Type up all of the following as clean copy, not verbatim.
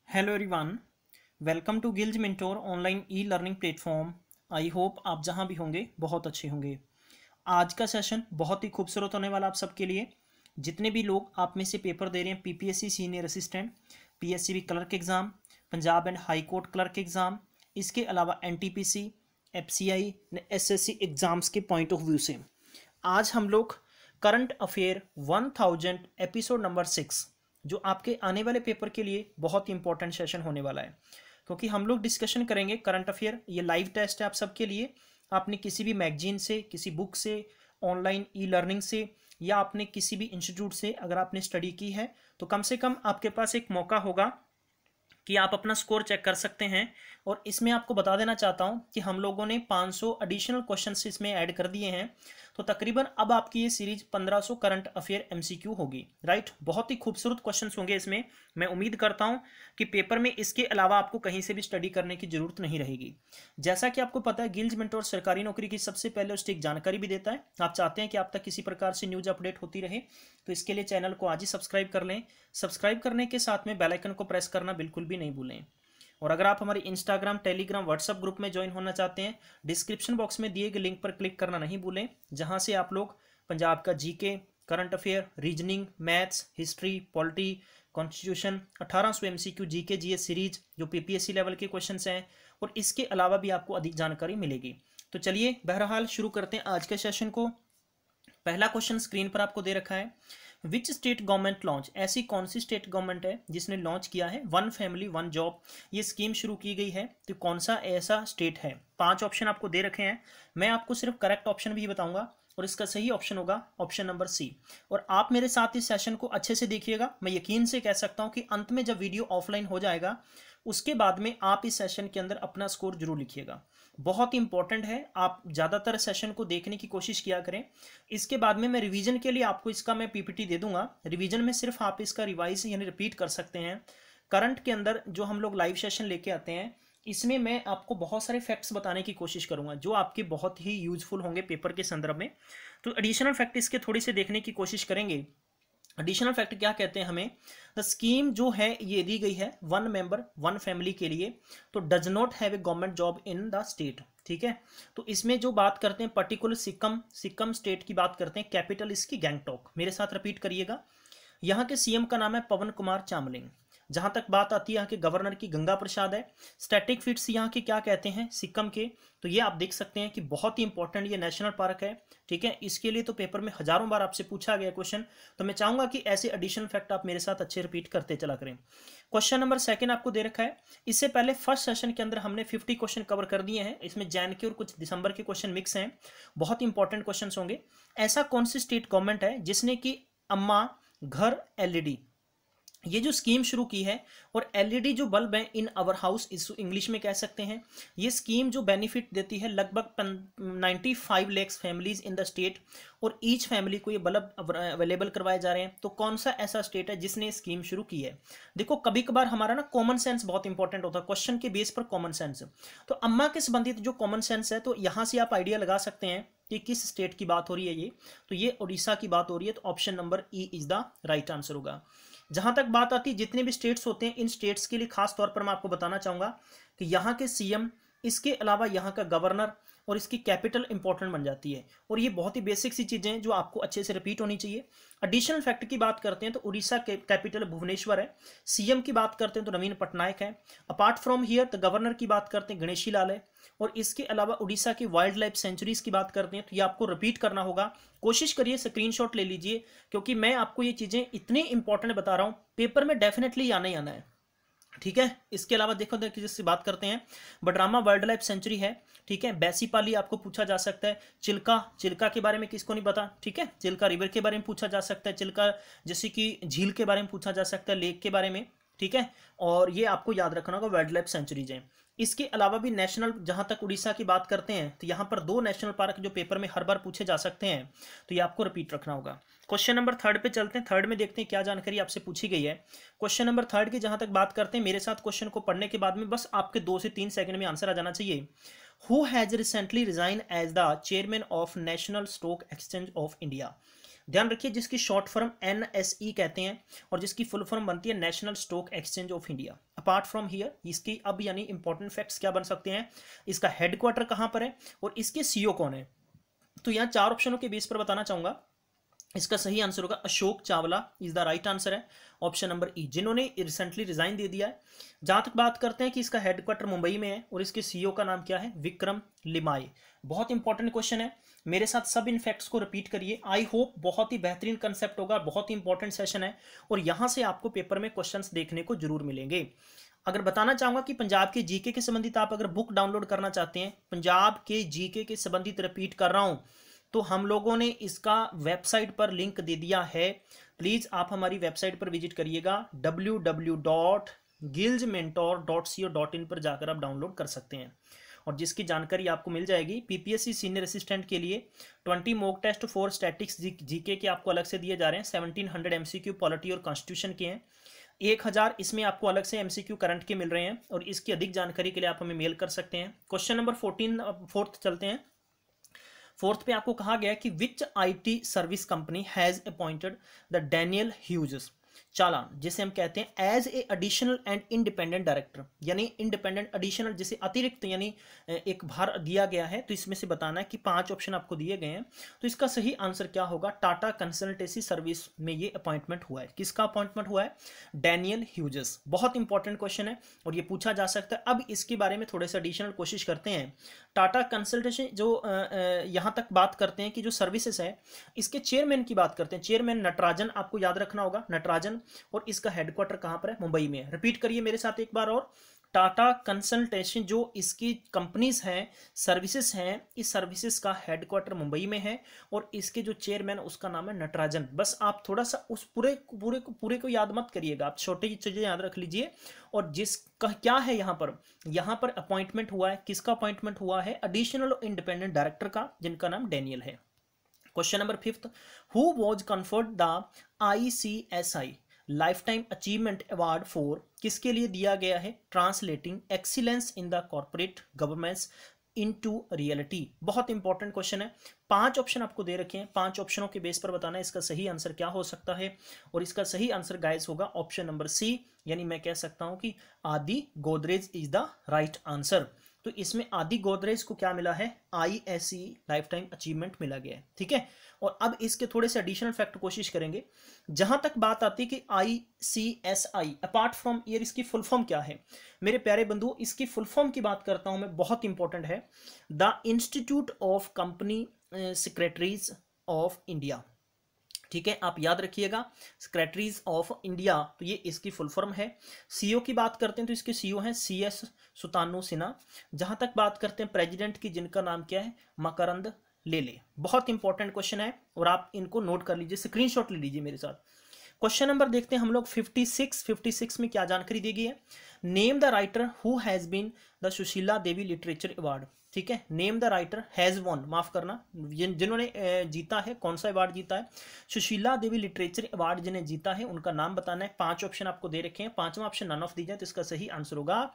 Hello everyone, welcome to गिल्ज mentor online e learning platform. I hope आप जहां भी होंगे बहुत अच्छे होंगे। आज का सेशन बहुत ही खूबसूरत होने वाला आप सबके लिए। जितने भी लोग आप में से पेपर दे रहे हैं, PPSC senior assistant, PSCB clerk exam, Punjab and high court clerk exam, इसके अलावा एनटीपीसी, एफसीआई, एसएससी एग्ज़ाम्स के पॉइंट ऑफ व्यू से आज हम लोग करंट अफेयर 1000 एपिसोड नंबर 6 जो आपके आने वाले पेपर के लिए बहुत ही इंपॉर्टेंट सेशन होने वाला है, क्योंकि हम लोग डिस्कशन करेंगे करंट अफेयर। ये लाइव टेस्ट है आप सबके लिए। आपने किसी भी मैगजीन से, किसी बुक से, ऑनलाइन ई लर्निंग से या आपने किसी भी इंस्टीट्यूट से अगर आपने स्टडी की है तो कम से कम आपके पास एक मौका होगा कि आप अपना स्कोर चेक कर सकते हैं। और इसमें आपको बता देना चाहता हूं कि हम लोगों ने 500 एडिशनल क्वेश्चंस इसमें ऐड कर दिए हैं, तो तकरीबन अब आपकी ये सीरीज 1500 करंट अफेयर एमसीक्यू होगी। राइट, बहुत ही खूबसूरत क्वेश्चंस होंगे इसमें। मैं उम्मीद करता हूं कि पेपर में इसके अलावा आपको कहीं से भी स्टडी करने की जरूरत नहीं रहेगी। जैसा कि आपको पता है, गिल्ज मेंटोर सरकारी नौकरी की सबसे पहले उसकी एक जानकारी भी देता है। आप चाहते हैं कि आप तक किसी प्रकार से न्यूज अपडेट होती रहे तो इसके लिए चैनल को आज ही सब्सक्राइब कर लें। सब्सक्राइब करने के साथ में बेल आइकन को प्रेस करना बिल्कुल भी नहीं भूलें। और अगर आप हमारे इंस्टाग्राम, टेलीग्राम, व्हाट्सएप ग्रुप में ज्वाइन होना चाहते हैं, डिस्क्रिप्शन बॉक्स में दिए गए लिंक पर क्लिक करना नहीं भूलें, जहां से आप लोग पंजाब का GK, current affair, reasoning, maths, history, polity, constitution, 1800 MCQ GK GS series जो पीपीएससी लेवल के क्वेश्चंस हैं, और इसके अलावा भी आपको अधिक जानकारी मिलेगी। तो चलिए बहरहाल शुरू करते हैं आज के सेशन को। पहला क्वेश्चन स्क्रीन पर आपको दे रखा है, विच स्टेट गवर्नमेंट लॉन्च, ऐसी कौन सी स्टेट गवर्नमेंट है जिसने लॉन्च किया है वन फैमिली वन जॉब, ये स्कीम शुरू की गई है, तो कौन सा ऐसा स्टेट है। 5 ऑप्शन आपको दे रखे हैं, मैं आपको सिर्फ करेक्ट ऑप्शन भी बताऊंगा और इसका सही ऑप्शन होगा ऑप्शन नंबर सी। और आप मेरे साथ इस सेशन को अच्छे से देखिएगा। मैं यकीन से कह सकता हूं कि अंत में जब वीडियो ऑफलाइन हो जाएगा उसके बाद में आप इस सेशन के अंदर अपना स्कोर जरूर लिखिएगा। बहुत ही इंपॉर्टेंट है, आप ज़्यादातर सेशन को देखने की कोशिश किया करें। इसके बाद में मैं रिवीजन के लिए आपको इसका मैं पीपीटी दे दूंगा। रिवीजन में सिर्फ आप इसका रिवाइज यानी रिपीट कर सकते हैं। करंट के अंदर जो हम लोग लाइव सेशन लेके आते हैं, इसमें मैं आपको बहुत सारे फैक्ट्स बताने की कोशिश करूंगा जो आपके बहुत ही यूजफुल होंगे पेपर के संदर्भ में। तो एडिशनल फैक्ट इसके थोड़ी से देखने की कोशिश करेंगे। एडिशनल फैक्ट क्या कहते हैं हमें, द स्कीम जो है ये दी गई है वन मेंबर वन फैमिली के लिए, तो does not have a government job in the state. ठीक है, तो इसमें जो बात करते हैं पर्टिकुलर सिक्किम स्टेट की बात करते हैं, कैपिटल इसकी गैंगटॉक। मेरे साथ रिपीट करिएगा। यहाँ के सीएम का नाम है पवन कुमार चामलिंग। जहां तक बात आती है यहाँ के गवर्नर की, गंगा प्रसाद है। स्टैटिक फीट्स यहाँ के क्या कहते हैं सिक्किम के, तो ये आप देख सकते हैं कि बहुत ही इंपॉर्टेंट ये नेशनल पार्क है। ठीक है, इसके लिए तो पेपर में हजारों बार आपसे पूछा गया क्वेश्चन, तो मैं चाहूंगा कि ऐसे एडिशनल फैक्ट आप मेरे साथ अच्छे रिपीट करते चला करें। क्वेश्चन नंबर 2 आपको दे रखा है। इससे पहले फर्स्ट सेशन के अंदर हमने 50 क्वेश्चन कवर कर दिए हैं। इसमें जैन के और कुछ दिसंबर के क्वेश्चन मिक्स हैं, बहुत इंपॉर्टेंट क्वेश्चन होंगे। ऐसा कौन सी स्टेट गवर्नमेंट है जिसने की अम्मा घर एलईडी ये जो स्कीम शुरू की है, और एलईडी जो बल्ब है इन आवर हाउस इस इंग्लिश में कह सकते हैं, ये स्कीम जो बेनिफिट देती है लगभग 95 lakh families in the state, और ईच फैमिली को ये बल्ब अवेलेबल करवाए जा रहे हैं। तो कौन सा ऐसा स्टेट है जिसने स्कीम शुरू की है। देखो कभी कभार हमारा ना कॉमन सेंस बहुत इंपॉर्टेंट होता है, क्वेश्चन के बेस पर कॉमन सेंस। तो अम्मा के संबंधित जो कॉमन सेंस है, तो यहां से आप आइडिया लगा सकते हैं कि किस स्टेट की बात हो रही है ये। तो ये उड़ीसा की बात हो रही है, तो option number E is the right answer होगा। जहां तक बात आती है जितने भी स्टेट्स होते हैं, इन स्टेट्स के लिए खास तौर पर मैं आपको बताना चाहूंगा कि यहाँ के सीएम, इसके अलावा यहाँ का गवर्नर और इसकी कैपिटल इंपॉर्टेंट बन जाती है। और ये बहुत ही बेसिक सी चीजें हैं जो आपको अच्छे से रिपीट होनी चाहिए। एडिशनल फैक्ट की बात करते हैं तो उड़ीसा के कैपिटल भुवनेश्वर है। सीएम की बात करते हैं तो नवीन पटनायक है। Apart from here the governor की बात करते हैं गणेशी लाल है। और इसके अलावा उड़ीसा की वाइल्ड लाइफ सेंचुरीज की बात करते हैं तो ये आपको रिपीट करना होगा। कोशिश करिए स्क्रीनशॉट ले लीजिए, क्योंकि मैं आपको ये चीजें इतनी इंपॉर्टेंट बता रहा हूं, पेपर में डेफिनेटली आना ही आना है। ठीक है, इसके अलावा देखो जिससे बात करते हैं, बडरामा वाइल्ड लाइफ सेंचुरी है। ठीक है, बैसीपाली आपको पूछा जा सकता है। चिल्का, चिल्का के बारे में किसको नहीं पता। ठीक है, चिल्का रिवर के बारे में पूछा जा सकता है। चिल्का जैसे कि झील के बारे में पूछा जा सकता है, लेक के बारे में। ठीक है, और ये आपको याद रखना होगा वाइल्ड लाइफ सेंचुरीज हैं। इसके अलावा भी नेशनल, जहां तक उड़ीसा की बात करते हैं तो यहाँ पर 2 नेशनल पार्क जो पेपर में हर बार पूछे जा सकते हैं, तो ये आपको रिपीट रखना होगा। क्वेश्चन नंबर 3 पे चलते हैं। 3 में देखते हैं क्या जानकारी आपसे पूछी गई है। क्वेश्चन नंबर 3 की जहां तक बात करते हैं, मेरे साथ क्वेश्चन को पढ़ने के बाद में बस आपके 2 से 3 सेकंड में आंसर आ जाना चाहिए। Who has recently resign as the chairman of National Stock Exchange of India. ध्यान रखिए, जिसकी शॉर्ट फॉर्म NSE कहते हैं और जिसकी फुल फॉर्म बनती है national Stock Exchange of India. Apart from here, इसकी अब यानी इंपॉर्टेंट फैक्ट्स क्या बन सकते हैं, इसका हेडक्वार्टर कहां पर है और इसके CEO कौन है। तो यहाँ 4 ऑप्शनों के बेस पर बताना चाहूंगा, इसका सही आंसर होगा Ashok Chawla is the right answer है, ऑप्शन नंबर ई, जिन्होंने रिसेंटली रिजाइन दे दिया है। जहां तक बात करते हैं कि इसका हेडक्वार्टर मुंबई में है और इसके CEO का नाम क्या है, विक्रम लिमाय। बहुत इंपॉर्टेंट क्वेश्चन है, मेरे साथ सब इन फैक्ट्स को रिपीट करिए। आई होप बहुत ही बेहतरीन कंसेप्ट होगा, बहुत ही इंपॉर्टेंट सेशन है और यहां से आपको पेपर में क्वेश्चंस देखने को जरूर मिलेंगे। अगर बताना चाहूंगा कि पंजाब के जीके के संबंधित आप अगर बुक डाउनलोड करना चाहते हैं, पंजाब के जीके के संबंधित रिपीट कर रहा हूं, तो हम लोगों ने इसका वेबसाइट पर लिंक दे दिया है। प्लीज आप हमारी वेबसाइट पर विजिट करिएगा, www.gilsmentor.co.in पर जाकर आप डाउनलोड कर सकते हैं और जिसकी जानकारी आपको मिल जाएगी। PPSC सीनियर असिस्टेंट के लिए 20 mock test for statics GK के आपको अलग से दिए जा रहे हैं, 1700 MCQ पॉलिटी और कॉन्स्टिट्यूशन के हैं, 1000 इसमें आपको अलग से MCQ करंट के मिल रहे हैं और इसकी अधिक जानकारी के लिए आप हमें मेल कर सकते हैं। क्वेश्चन नंबर 4 चलते हैं। फोर्थ पे आपको कहा गया कि which IT service company has appointed the Daniel Hughes चालान, जिसे हम कहते हैं as a additional and independent director, यानी इंडिपेंडेंट एडिशनल जिसे अतिरिक्त यानी एक भार दिया गया है। तो इसमें से बताना है कि 5 ऑप्शन आपको दिए गए हैं, तो इसका सही आंसर क्या होगा, टाटा कंसल्टेंसी सर्विस में ये अपॉइंटमेंट हुआ है। किसका अपॉइंटमेंट हुआ है, डैनियल ह्यूजेस। बहुत इंपॉर्टेंट क्वेश्चन है और ये पूछा जा सकता है। अब इसके बारे में थोड़े से एडिशनल कोशिश करते हैं। टाटा कंसल्टेंसी जो यहां तक बात करते हैं कि जो सर्विसेज है, इसके चेयरमैन की बात करते हैं, चेयरमैन नटराजन, आपको याद रखना होगा नटराजन, और इसका हेडक्वार्टर कहां पर है, मुंबई में है। रिपीट करिए मेरे साथ एक बार और, टाटा कंसल्टेंसी जो इसकी कंपनीज हैं, सर्विसेज हैं, इस सर्विसेज का हेडक्वार्टर मुंबई में है और इसके जो चेयरमैन उसका नाम है नटराजन। बस आप थोड़ा सा उस पूरे को याद मत करिएगा, आप छोटी चीजें याद रख लीजिए। और जिसका क्या है यहां पर अपॉइंटमेंट हुआ है, किसका अपॉइंटमेंट हुआ है, एडिशनल इंडिपेंडेंट डायरेक्टर का, जिनका नाम डैनियल है। Question number 5, who was conferred the ICSI life time achievement award for, किसके लिए दिया गया है, translating excellence in the corporate governance into reality. बहुत इंपॉर्टेंट क्वेश्चन है, 5 ऑप्शन आपको दे रखे हैं, 5 ऑप्शनों के बेस पर बताना है इसका सही आंसर क्या हो सकता है और इसका सही आंसर गाइस होगा ऑप्शन नंबर सी, यानी मैं कह सकता हूं कि आदि Godrej is the right answer. तो इसमें आदि गोदरेज को क्या मिला है, ISE लाइफ टाइम अचीवमेंट मिला गया है, ठीक है। और अब इसके थोड़े से एडिशनल फैक्ट कोशिश करेंगे। जहां तक बात आती है कि ICSI अपार्ट फ्रॉम ईयर, इसकी फुल फॉर्म क्या है मेरे प्यारे बंधु, इसकी फुल फॉर्म की बात करता हूं मैं, बहुत इंपॉर्टेंट है, the institute of company secretaries of India, ठीक है, आप याद रखिएगा, सेक्रेटरीज ऑफ इंडिया, तो ये इसकी फुल फॉर्म है। CEO की बात करते हैं तो इसके CEO हैं CS सुतानु सिन्हा। जहां तक बात करते हैं प्रेसिडेंट की, जिनका नाम क्या है, मकरंद लेले। बहुत इंपॉर्टेंट क्वेश्चन है और आप इनको नोट कर लीजिए, स्क्रीनशॉट ले लीजिए मेरे साथ। क्वेश्चन नंबर देखते हैं हम लोग 56 में क्या जानकारी दी गई है, name the writer who has been the Sushila Devi literature award, ठीक है, name the writer has won, माफ करना, जिन्होंने जीता है, कौन सा अवार्ड जीता है, सुशीला देवी लिटरेचर अवार्ड जिन्हें जीता है उनका नाम बताना है। 5 ऑप्शन आपको दे रखे हैं, 5वां ऑप्शन नन ऑफ दी जाए तो इसका सही आंसर होगा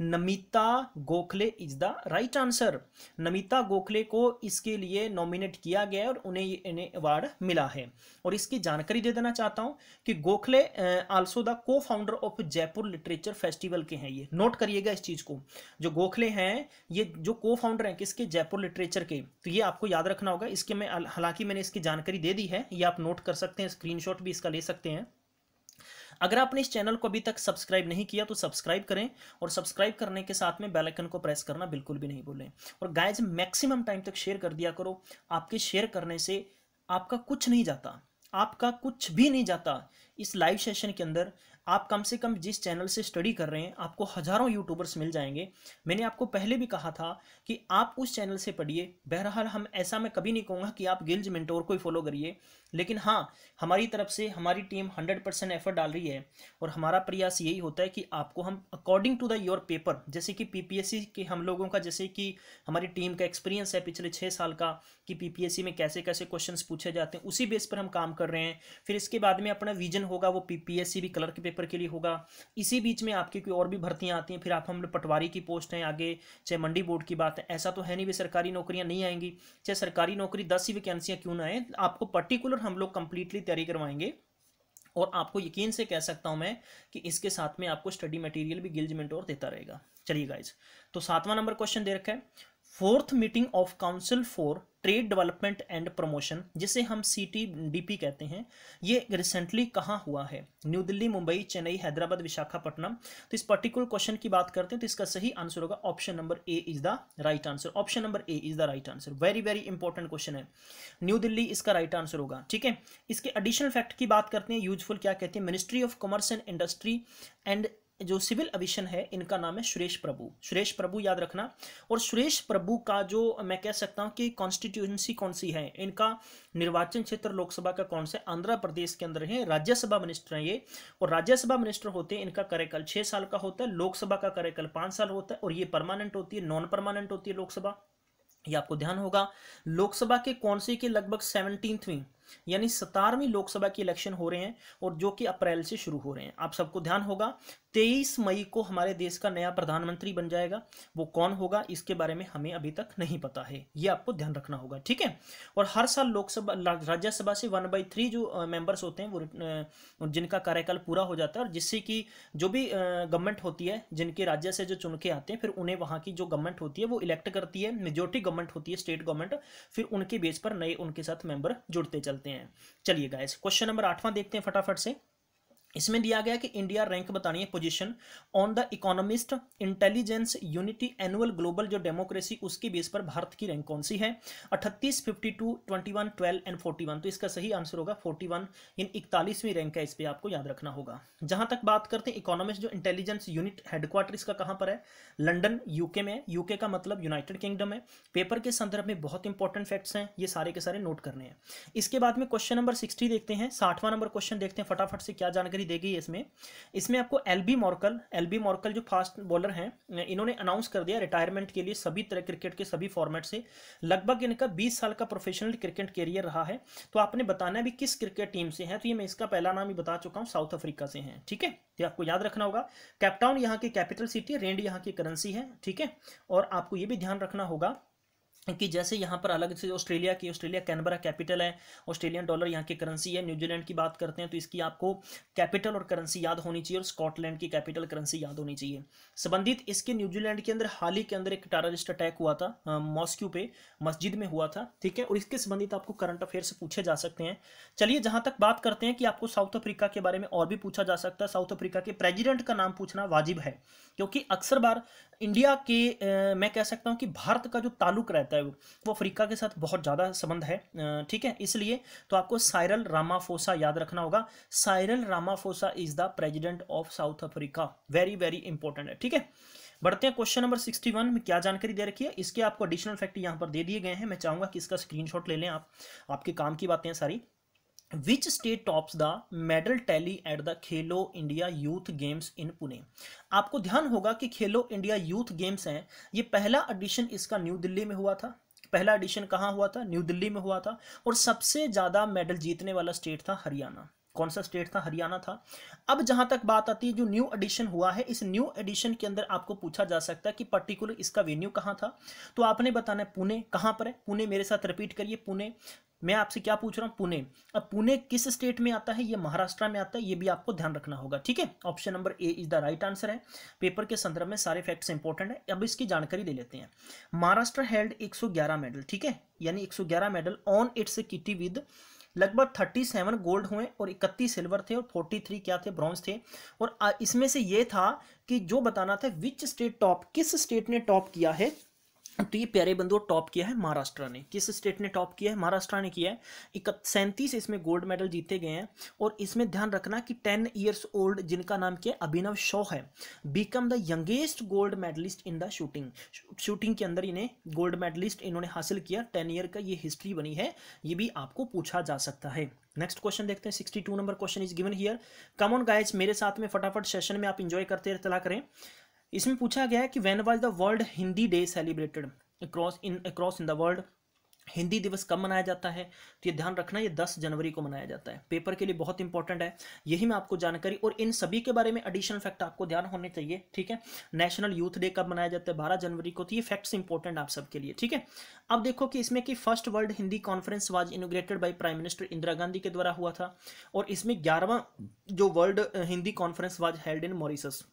Namita Gokhale is the right answer. Namita Gokhale को इसके लिए नॉमिनेट किया गया है और इन्हें अवार्ड मिला है। और इसकी जानकारी दे देना चाहता हूं कि गोखले आल्सो द को founder of Jaipur literature festival के हैं, ये नोट करिएगा इस चीज को, जो गोखले हैं ये जो को फाउंडर हैं किसके, जयपुर लिटरेचर के, तो ये आपको याद रखना होगा। इसके में हालांकि मैंने इसकी जानकारी दे दी है, ये आप नोट कर सकते हैं, स्क्रीनशॉट भी इसका ले सकते हैं। अगर आपने इस चैनल को अभी तक सब्सक्राइब नहीं किया तो सब्सक्राइब करें और सब्सक्राइब करने के साथ में बेल आइकन को प्रेस करना बिल्कुल भी नहीं भूलें। और गाइस मैक्सिमम टाइम तक शेयर कर दिया करो, आपके शेयर करने से आपका कुछ नहीं जाता, आपका कुछ भी नहीं जाता। इस लाइव सेशन के अंदर आप कम से कम जिस चैनल से स्टडी कर रहे हैं आपको हजारों यूट्यूबर्स मिल जाएंगे। मैंने आपको पहले भी कहा था कि आप उस चैनल से पढ़िए। बहरहाल हम ऐसा मैं कभी नहीं कहूँगा कि आप गिल्ज मेंटोर को ही फॉलो करिए, लेकिन हाँ हमारी तरफ से हमारी टीम 100% एफर्ट डाल रही है और हमारा प्रयास यही होता है कि आपको हम according to the your paper, जैसे कि PPSC के हम लोगों का, जैसे कि हमारी टीम का एक्सपीरियंस है पिछले 6 साल का कि PPSC में कैसे कैसे क्वेश्चंस पूछे जाते हैं, उसी बेस पर हम काम कर रहे हैं। फिर इसके बाद में अपना विजन होगा वो PPSC भी क्लर्क पेपर पेपर के लिए होगा। इसी बीच में आपकी कोई और भी भर्तियां आती हैं, फिर आप हम लोग पटवारी की पोस्ट हैं आगे, चाहे मंडी बोर्ड की बात है, ऐसा तो है नहीं भी सरकारी नौकरियां नहीं आएंगी। चाहे सरकारी नौकरी 10 ही वैकेंसियां क्यों ना आए, आपको पर्टिकुलर हम लोग कंप्लीटली तैयारी करवाएंगे। और आपको यकीन से कह सकता हूं मैं कि इसके साथ में आपको स्टडी मटेरियल भी गिल्ज मेंटोर देता रहेगा। चलिए गाइज, तो 7वां नंबर क्वेश्चन दे रखा है, fourth meeting of council for trade development and promotion, जिसे हम CTDP कहते हैं, ये रिसेंटली कहाँ हुआ है? न्यू दिल्ली, मुंबई, चेन्नई, हैदराबाद, विशाखापट्टनम। तो इस पर्टिकुलर क्वेश्चन की बात करते हैं तो इसका सही आंसर होगा option number A is the right answer. Option number A is the right answer. Very very important question है, न्यू दिल्ली इसका राइट आंसर होगा। ठीक है, इसके एडिशनल फैक्ट की बात करते हैं, यूजफुल क्या कहते हैं, ministry of commerce and industry and जो सिविल एविएशन है इनका नाम है सुरेश प्रभु। सुरेश प्रभु याद रखना। और सुरेश प्रभु का जो मैं कह सकता हूं कि कॉन्स्टिट्यूएंसी कौन सी है, इनका निर्वाचन क्षेत्र लोकसभा का कौन सा, आंध्र प्रदेश के अंदर है। राज्यसभा मिनिस्टर हैं ये, और राज्यसभा मिनिस्टर होते हैं, इनका कार्यकाल 6 साल का होता है, लोकसभा का कार्यकाल 5 साल होता है, और ये परमानेंट होती है, नॉन परमानेंट होती है लोकसभा। ये आपको ध्यान होगा। लोकसभा के कौंसिल के लगभग 17वीं यानी 17वीं लोकसभा की इलेक्शन हो रहे हैं, और जो कि अप्रैल से शुरू हो रहे हैं। आप सबको ध्यान होगा 23 मई को हमारे देश का नया प्रधानमंत्री बन जाएगा। वो कौन होगा इसके बारे में हमें अभी तक नहीं पता है, ये आपको ध्यान रखना होगा। ठीक है, और हर साल लोकसभा राज्यसभा से 1/3 जो मेंबर्स होते हैं वो जिनका कार्यकाल पूरा हो जाता है, और जिससे कि जो भी गवर्नमेंट होती है, जिनके राज्य से जो चुन के आते हैं, फिर उन्हें वहाँ की जो गवर्नमेंट होती है वो इलेक्ट करती है, मेजोरिटी गवर्नमेंट होती है स्टेट गवर्नमेंट, फिर उनके बेस पर नए उनके साथ मेंबर जुड़ते चलते हैं। चलिए गाइस, क्वेश्चन नंबर 8वां देखते हैं फटाफट से। इसमें दिया गया कि इंडिया रैंक बतानी है position on the economist intelligence unity annual global जो डेमोक्रेसी, उसके बेस पर भारत की रैंक कौन सी है? 38, 52, 21, 12 एंड 41। तो इसका सही आंसर होगा 41, इन 41वीं रैंक है, इस पर आपको याद रखना होगा। जहां तक बात करते हैं इकोनॉमिस्ट जो इंटेलिजेंस यूनिट, हेडक्वार्टर इसका कहां पर है? लंदन, यूके में है। यूके का मतलब यूनाइटेड किंगडम है। पेपर के संदर्भ में बहुत इंपॉर्टेंट फैक्ट्स हैं, ये सारे के सारे नोट करने हैं। इसके बाद में क्वेश्चन नंबर 60 देखते हैं, 60वां नंबर क्वेश्चन देखते हैं फटाफट से, क्या जानकारी देगी इसमें आपको एलबी मॉर्कल जो फास्ट बॉलर हैं, इन्होंने अनाउंस कर दिया रिटायरमेंट के लिए सभी तरह क्रिकेट के सभी फॉर्मेट से। लगभग इनका 20 साल का प्रोफेशनल क्रिकेट कैरियर रहा है। तो आपने बताना है भी किस क्रिकेट टीम से है, तो ये मैं इसका पहला नाम ही बता चुका हूं, साउथ अफ्रीका से हैं। ठीक है, ये आपको याद रखना होगा। कैपटाउन यहाँ की कैपिटल सिटी है, रेंड यहाँ की करेंसी है। ठीक है, और आपको ये भी ध्यान रखना होगा कि जैसे यहाँ पर अलग से ऑस्ट्रेलिया कैनबरा कैपिटल है, ऑस्ट्रेलियन डॉलर यहाँ की करेंसी है। न्यूजीलैंड की बात करते हैं तो इसकी आपको कैपिटल और करेंसी याद होनी चाहिए, और स्कॉटलैंड की कैपिटल करेंसी याद होनी चाहिए। संबंधित इसके न्यूजीलैंड के अंदर हाल ही के अंदर एक टेररिस्ट अटैक हुआ था, मॉस्को पे मस्जिद में हुआ था। ठीक है, और इसके संबंधित आपको करंट अफेयर से पूछे जा सकते हैं। चलिए, जहां तक बात करते हैं कि आपको साउथ अफ्रीका के बारे में और भी पूछा जा सकता है। साउथ अफ्रीका के प्रेसिडेंट का नाम पूछना वाजिब है, क्योंकि अक्सर बार इंडिया के मैं कह सकता हूं कि भारत का जो ताल्लुक रहता है वो अफ्रीका के साथ बहुत ज़्यादा संबंध है। ठीक है, इसलिए तो आपको साइरल रामाफोसा याद रखना होगा। Cyril Ramaphosa is the president of south Africa. Very very important है। ठीक है, बढ़ते हैं क्वेश्चन नंबर 61 में, क्या जानकारी दे रखी है, इसके आपको एडिशनल फैक्ट यहाँ पर दे दिए गए हैं। मैं चाहूंगा कि इसका स्क्रीनशॉट ले लें आप, आपके काम की बातें सारी। Which state tops the medal tally at the Khelo India youth games इन पुणे? आपको ध्यान होगा कि खेलो इंडिया यूथ गेम्स हैं, ये पहला एडिशन इसका न्यू दिल्ली में हुआ था। पहला एडिशन कहाँ हुआ था? न्यू दिल्ली में हुआ था। और सबसे ज्यादा मेडल जीतने वाला स्टेट था हरियाणा। कौन सा स्टेट था? हरियाणा था। अब जहां तक बात आती है जो न्यू एडिशन हुआ है, इस न्यू एडिशन के अंदर आपको पूछा जा सकता है कि पर्टिकुलर इसका वेन्यू कहां था, तो आपने बताना है पुणे। कहां पर है पुणे? मेरे साथ रिपीट करिए, पुणे। मैं आपसे क्या पूछ रहा हूं? पुणे। अब पुणे किस स्टेट में आता है? ये महाराष्ट्र में आता है, ये भी आपको ध्यान रखना होगा। ठीक है, option number A is the right answer है। पेपर के संदर्भ में सारे फैक्ट्स इंपॉर्टेंट है। अब इसकी जानकारी ले लेते हैं। Maharashtra held 111 medal. ठीक है, यानी 111 medal on it's kitty with लगभग 37 गोल्ड हुए और 31 सिल्वर थे और 43 क्या थे? ब्रॉन्ज थे। और इसमें से ये था कि जो बताना था विच स्टेट टॉप, किस स्टेट ने टॉप किया है, तो ये प्यारे बंधुओं टॉप किया है महाराष्ट्र ने। किस स्टेट ने टॉप किया है? महाराष्ट्र ने किया है। 37 इसमें गोल्ड मेडल जीते गए हैं। और इसमें ध्यान रखना कि 10 ईयर्स ओल्ड जिनका नाम क्या है? अभिनव शॉ है, become the youngest gold medalist in the shooting के अंदर इन्हें गोल्ड मेडलिस्ट इन्होंने हासिल किया। 10 ईयर का ये हिस्ट्री बनी है, ये भी आपको पूछा जा सकता है। नेक्स्ट क्वेश्चन देखते हैं। 62 number question is given here. Come on guys, मेरे साथ में फटाफट सेशन में आप इंजॉय करते चला करें। इसमें पूछा गया है कि when was the world Hindi day celebrated across in the world? Hindi दिवस कब मनाया जाता है, तो ये ध्यान रखना, ये 10 जनवरी को मनाया जाता है। पेपर के लिए बहुत इंपॉर्टेंट है, यही मैं आपको जानकारी, और इन सभी के बारे में एडिशनल फैक्ट आपको ध्यान होने चाहिए, ठीक है। नेशनल यूथ डे कब मनाया जाता है, 12 जनवरी को। तो ये फैक्ट्स इंपॉर्टेंट आप सबके लिए, ठीक है। अब देखो कि इसमें कि first world Hindi conference was inaugurated by prime minister Indira Gandhi के द्वारा हुआ था, और इसमें 11वां जो world Hindi conference was held in Mauritius.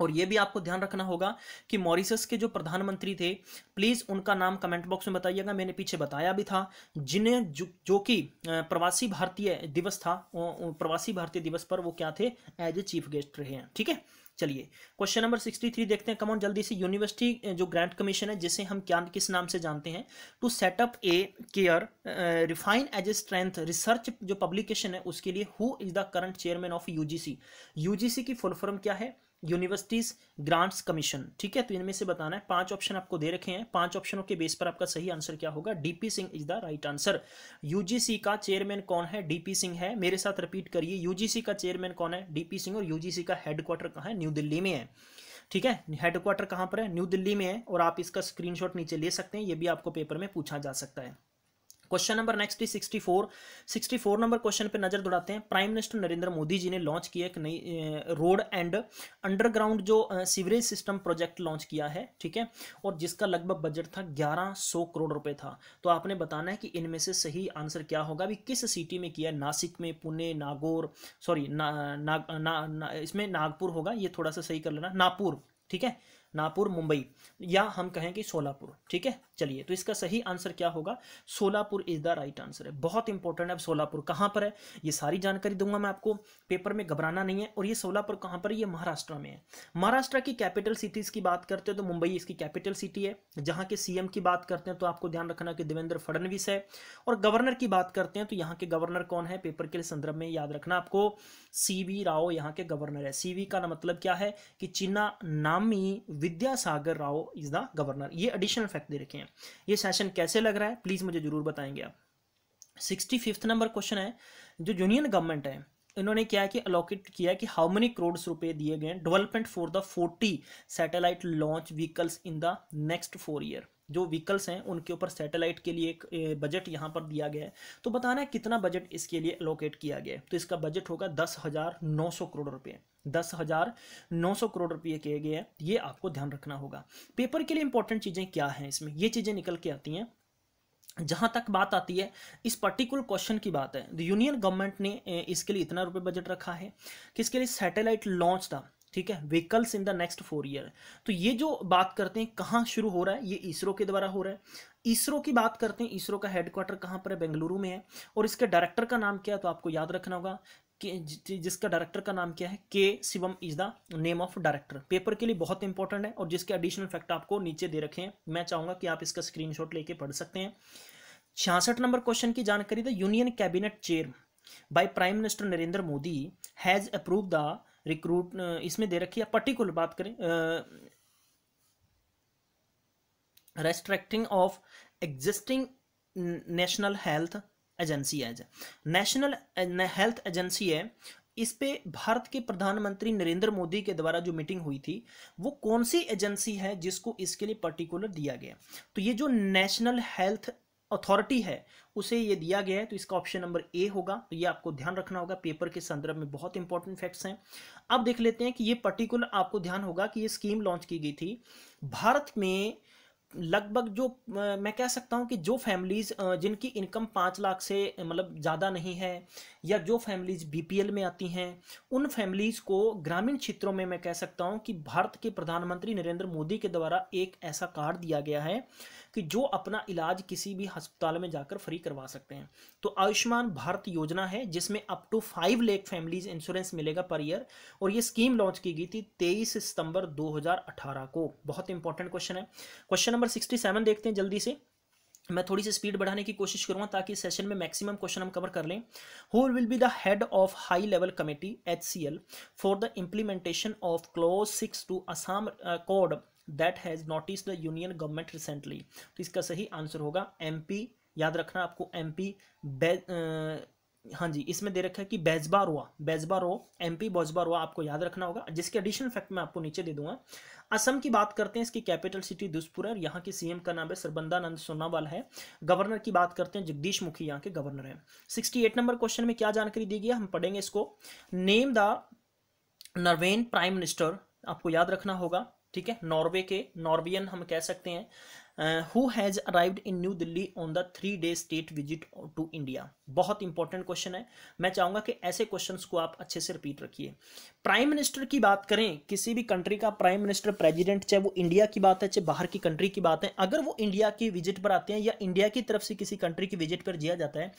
और ये भी आपको ध्यान रखना होगा कि मॉरिशस के जो प्रधानमंत्री थे, प्लीज़ उनका नाम कमेंट बॉक्स में बताइएगा, मैंने पीछे बताया भी था, जिन्हें जो कि प्रवासी भारतीय दिवस था, प्रवासी भारतीय दिवस पर वो क्या थे, एज ए चीफ गेस्ट रहे हैं, ठीक है। चलिए क्वेश्चन नंबर 63 देखते हैं, कमॉन जल्दी से। यूनिवर्सिटी जो ग्रांट कमीशन है, जिसे हम क्या किस नाम से जानते हैं, to setup a care refine as a strength research जो पब्लिकेशन है, उसके लिए who is the current chairman of UGC. UGC की फुल फॉर्म क्या है, यूनिवर्सिटीज ग्रांट्स कमीशन, ठीक है। तो इनमें से बताना है, 5 ऑप्शन आपको दे रखे हैं, 5 ऑप्शनों के बेस पर आपका सही आंसर क्या होगा, DP Singh is the right answer. UGC का चेयरमैन कौन है, डीपी सिंह है। मेरे साथ रिपीट करिए, यूजीसी का चेयरमैन कौन है, डीपी सिंह, और यूजीसी का हेडक्वार्टर कहाँ है, न्यू दिल्ली में है, ठीक है। हेडक्वार्टर कहाँ पर है, न्यू दिल्ली में है, और आप इसका स्क्रीनशॉट नीचे ले सकते हैं, ये भी आपको पेपर में पूछा जा सकता है। Question number next is 64 number question पे नजर दौड़ाते हैं। प्राइम मिनिस्टर नरेंद्र मोदी जी ने लॉन्च किया एक नई रोड एंड अंडरग्राउंड जो सीवरेज सिस्टम प्रोजेक्ट लॉन्च किया है, ठीक है, और जिसका लगभग बजट था 1100 करोड़ रुपए था। तो आपने बताना है कि इनमें से सही आंसर क्या होगा, भी किस सिटी में किया है, नासिक में, पुणे, नागौर, सॉरी इसमें नागपुर होगा, ये थोड़ा सा सही कर लेना, नागपुर, ठीक है, नागपुर, मुंबई, या हम कहें कि सोलापुर, ठीक है। चलिए, तो इसका सही आंसर क्या होगा, Solapur is the right answer है। बहुत इंपॉर्टेंट है। अब सोलापुर कहाँ पर है, ये सारी जानकारी दूंगा मैं आपको, पेपर में घबराना नहीं है। और ये सोलापुर कहाँ पर है, ये महाराष्ट्र में है। महाराष्ट्र की कैपिटल सिटीज की बात करते हैं तो मुंबई इसकी कैपिटल सिटी है। जहाँ के सीएम की बात करते हैं तो आपको ध्यान रखना कि देवेंद्र फडणवीस है। और गवर्नर की बात करते हैं तो यहाँ के गवर्नर कौन है, पेपर के संदर्भ में याद रखना आपको, सीवी राव यहाँ के गवर्नर है। सीवी का मतलब क्या है कि चिन्ना नामी Vidyasagar Rao is the governor. ये एडिशनल फैक्ट दे रखे हैं। ये सेशन कैसे लग रहा है प्लीज मुझे जरूर बताएंगे आप। 65 नंबर क्वेश्चन है, जो यूनियन गवर्नमेंट है इन्होंने क्या है कि अलोकेट किया है कि हाउ मेनी करोड़ रुपए दिए गए development for the 40 satellite launch vehicles in the next 4 year. जो व्हीकल्स हैं उनके ऊपर सैटेलाइट के लिए एक बजट यहाँ पर दिया गया है। तो बताना है कितना बजट इसके लिए अलोकेट किया गया है। तो इसका बजट होगा 10,900 करोड़ रुपए, 10,900 करोड़ रुपए किए गए हैं। ये आपको ध्यान रखना होगा। पेपर के लिए इंपॉर्टेंट चीज़ें क्या हैं, इसमें ये चीज़ें निकल के आती हैं। जहां तक बात आती है इस पर्टिकुलर क्वेश्चन की बात है, द यूनियन गवर्नमेंट ने इसके लिए इतना रुपए बजट रखा है, किसके लिए, सैटेलाइट लॉन्च था, ठीक है, vehicles in the next 4 year. तो ये जो बात करते हैं कहाँ शुरू हो रहा है, ये इसरो के द्वारा हो रहा है। इसरो की बात करते हैं, इसरो का हेडक्वार्टर कहाँ पर है, बेंगलुरु में है। और इसके डायरेक्टर का नाम क्या है, तो आपको याद रखना होगा कि जिसका डायरेक्टर का नाम क्या है, के Shivam is the name of director. Paper के लिए बहुत इंपॉर्टेंट है, और जिसके एडिशनल फैक्ट आपको नीचे दे रखे हैं, मैं चाहूंगा कि आप इसका स्क्रीनशॉट लेके पढ़ सकते हैं। 66 नंबर क्वेश्चन की जानकारी, the union cabinet chair by prime minister Narendra Modi has approve the recruit, इसमें दे रखी है पर्टिकुलर बात करें, restricting of existing National Health Agency as, National Health Agency है। इस पे भारत के प्रधानमंत्री नरेंद्र मोदी के द्वारा जो मीटिंग हुई थी, वो कौन सी एजेंसी है जिसको इसके लिए पर्टिकुलर दिया गया। तो ये जो नेशनल हेल्थ अथॉरिटी है उसे ये दिया गया है। तो इसका ऑप्शन नंबर ए होगा। तो ये आपको ध्यान रखना होगा, पेपर के संदर्भ में बहुत इंपॉर्टेंट फैक्ट्स हैं। अब देख लेते हैं कि ये पर्टिकुलर आपको ध्यान होगा कि ये स्कीम लॉन्च की गई थी भारत में। लगभग जो मैं कह सकता हूं कि जो फैमिलीज जिनकी इनकम 5 लाख से मतलब ज़्यादा नहीं है, या जो फैमिलीज बीपीएल में आती हैं, उन फैमिलीज को ग्रामीण क्षेत्रों में मैं कह सकता हूं कि भारत के प्रधानमंत्री नरेंद्र मोदी के द्वारा एक ऐसा कार्ड दिया गया है कि जो अपना इलाज किसी भी अस्पताल में जाकर फ्री करवा सकते हैं। तो आयुष्मान भारत योजना है जिसमें up to 5 lakh families insurance मिलेगा पर ईयर। और ये स्कीम लॉन्च की गई थी 23 सितंबर 2018 को। बहुत इंपॉर्टेंट क्वेश्चन है। क्वेश्चन नंबर 67 देखते हैं जल्दी से। मैं थोड़ी सी स्पीड बढ़ाने की कोशिश करूंगा ताकि सेशन में मैक्सिमम क्वेश्चन हम कवर कर लें। Who will be the head of high level committee HCL for the implementation of clause 6 to Assam code that has notice the union government recently. तो इसका सही आंसर होगा MP। याद रखना आपको MP हाँ जी, इसमें दे रखा है कि बेजबारोआ, बेजबारो एमपी बेजबारोआ आपको याद रखना होगा, जिसके एडिशनल फैक्ट मैं आपको नीचे दे दूंगा। असम की बात करते हैं, इसकी कैपिटल सिटी दिसपुर है और यहाँ के सीएम का नाम है सर्बानंद सोनोवाल है। गवर्नर की बात करते हैं, जगदीश मुखी यहाँ के गवर्नर हैं। 68 नंबर क्वेश्चन में क्या जानकारी दी गई है, हम पढ़ेंगे इसको। नेम द नॉर्वेन प्राइम मिनिस्टर, आपको याद रखना होगा, ठीक है। नॉर्वे के, नॉर्वियन हम कह सकते हैं। Who has arrived in New Delhi on the 3-day state visit to India. बहुत इंपॉर्टेंट क्वेश्चन है, मैं चाहूंगा कि ऐसे क्वेश्चंस को आप अच्छे से रिपीट रखिए। प्राइम मिनिस्टर की बात करें, किसी भी कंट्री का प्राइम मिनिस्टर, प्रेसिडेंट, चाहे वो इंडिया की बात है चाहे बाहर की कंट्री की बात है, अगर वो इंडिया की विजिट पर आते हैं या इंडिया की तरफ से किसी कंट्री की विजिट पर दिया जाता है,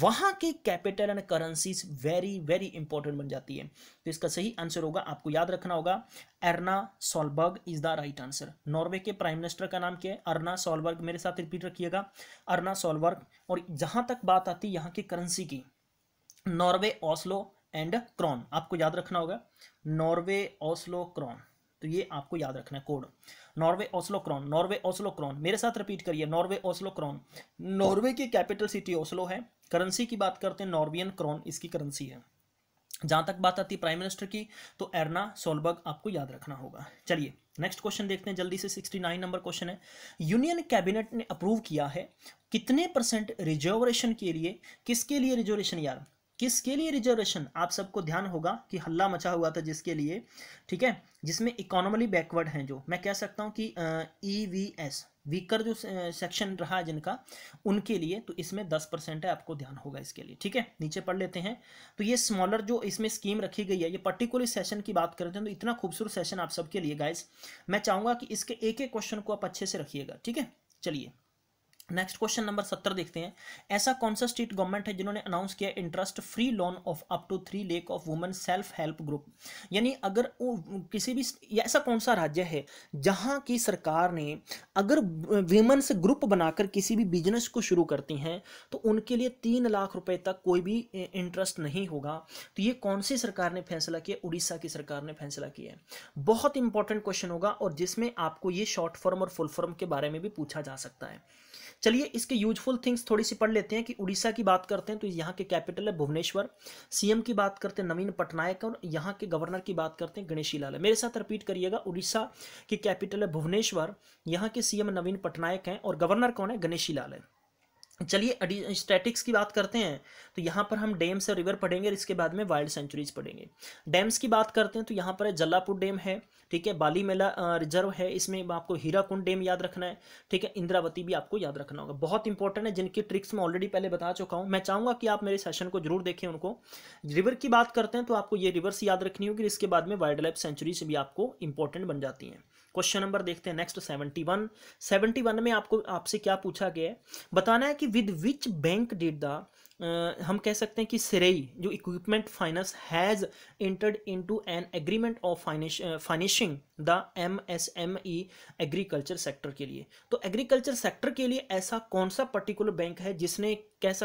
वहां की capital and currencies very very important बन जाती है। तो इसका सही आंसर होगा, आपको याद रखना होगा, Erna Solberg is the right answer. Norway के प्राइम मिनिस्टर का नाम क्या है, अर्ना सोलबर्ग। मेरे साथ रिपीट रखिएगा, अर्ना सोलबर्ग। और जहां तक बात आती है यहाँ की करेंसी की, नॉर्वे ओस्लो एंड क्रॉन, आपको याद रखना होगा, नॉर्वे ओस्लो क्रॉन। तो ये आपको याद रखना है code, Norway Oslo krone, Norway Oslo krone. मेरे साथ रिपीट करिए, नॉर्वे ओस्लो क्रॉन। नॉर्वे की कैपिटल सिटी ओस्लो है। करेंसी की बात करते हैं, नॉर्वियन क्रॉन इसकी करेंसी है। जहां तक बात आती है प्राइम मिनिस्टर की, तो एर्ना सोलबर्ग आपको याद रखना होगा। चलिए नेक्स्ट क्वेश्चन देखते हैं जल्दी से। 69 नंबर क्वेश्चन है, यूनियन कैबिनेट ने अप्रूव किया है कितने % रिजर्वेशन के लिए, किसके लिए रिजर्वेशन यार, किसके लिए रिजर्वेशन, आप सबको ध्यान होगा कि हल्ला मचा हुआ था जिसके लिए, ठीक है, जिसमें इकोनॉमिकली बैकवर्ड हैं, जो मैं कह सकता हूं कि EVS वीकर जो सेक्शन रहा है जिनका, उनके लिए, तो इसमें 10% है, आपको ध्यान होगा इसके लिए, ठीक है। नीचे पढ़ लेते हैं। तो ये स्मॉलर जो इसमें स्कीम रखी गई है, ये पर्टिकुलर सेशन की बात करते हैं, तो इतना खूबसूरत सेशन आप सबके लिए गाइस, मैं चाहूंगा कि इसके एक एक क्वेश्चन को आप अच्छे से रखिएगा, ठीक है। चलिए नेक्स्ट क्वेश्चन नंबर 70 देखते हैं। ऐसा कौन सा स्टेट गवर्नमेंट है जिन्होंने अनाउंस किया interest free loan of up to 3 lakh of women self help group. यानी अगर किसी भी, ऐसा कौन सा राज्य है जहां की सरकार ने अगर वुमेन्स ग्रुप बनाकर किसी भी बिजनेस को शुरू करती हैं तो उनके लिए 3 लाख रुपए तक कोई भी इंटरेस्ट नहीं होगा। तो ये कौन सी सरकार ने फैसला किया, उड़ीसा की सरकार ने फैसला किया है। बहुत इंपॉर्टेंट क्वेश्चन होगा और जिसमें आपको ये शॉर्ट फॉर्म और फुल फॉर्म के बारे में भी पूछा जा सकता है। चलिए इसके यूजफुल थिंग्स थोड़ी सी पढ़ लेते हैं कि उड़ीसा की बात करते हैं तो यहाँ के कैपिटल है भुवनेश्वर। सीएम की बात करते हैं नवीन पटनायक और यहाँ के गवर्नर की बात करते हैं गणेशी लाल। मेरे साथ रिपीट करिएगा, उड़ीसा की कैपिटल है भुवनेश्वर, यहाँ के सीएम नवीन पटनायक हैं और गवर्नर कौन है, गणेशी लाल है। चलिए स्टैटिक्स की बात करते हैं तो यहाँ पर हम डैम से रिवर पढ़ेंगे और इसके बाद में वाइल्ड सेंचुरीज पढ़ेंगे। डैम्स की बात करते हैं तो यहाँ पर जलापुर डैम है, ठीक है, बालीमेला रिजर्व है, इसमें आपको हीराकुंड डैम याद रखना है, ठीक है, इंद्रावती भी आपको याद रखना होगा। बहुत इंपॉर्टेंट है, जिनकी ट्रिक्स मैं ऑलरेडी पहले बता चुका हूँ। मैं चाहूँगा कि आप मेरे सेशन को जरूर देखें उनको। रिवर की बात करते हैं तो आपको ये रिवर्स याद रखनी होगी, इसके बाद में वाइल्ड लाइफ सेंचुरीज भी आपको इंपॉर्टेंट बन जाती हैं। क्वेश्चन नंबर देखते हैं नेक्स्ट 71 में आपको आपसे क्या पूछा गया है, बताना है कि with which bank did the हम कह सकते हैं कि सिरेई जो equipment finance has entered into an agreement of financing the MSME agriculture sector के लिए। तो एग्रीकल्चर सेक्टर के लिए ऐसा कौन सा पर्टिकुलर बैंक है जिसने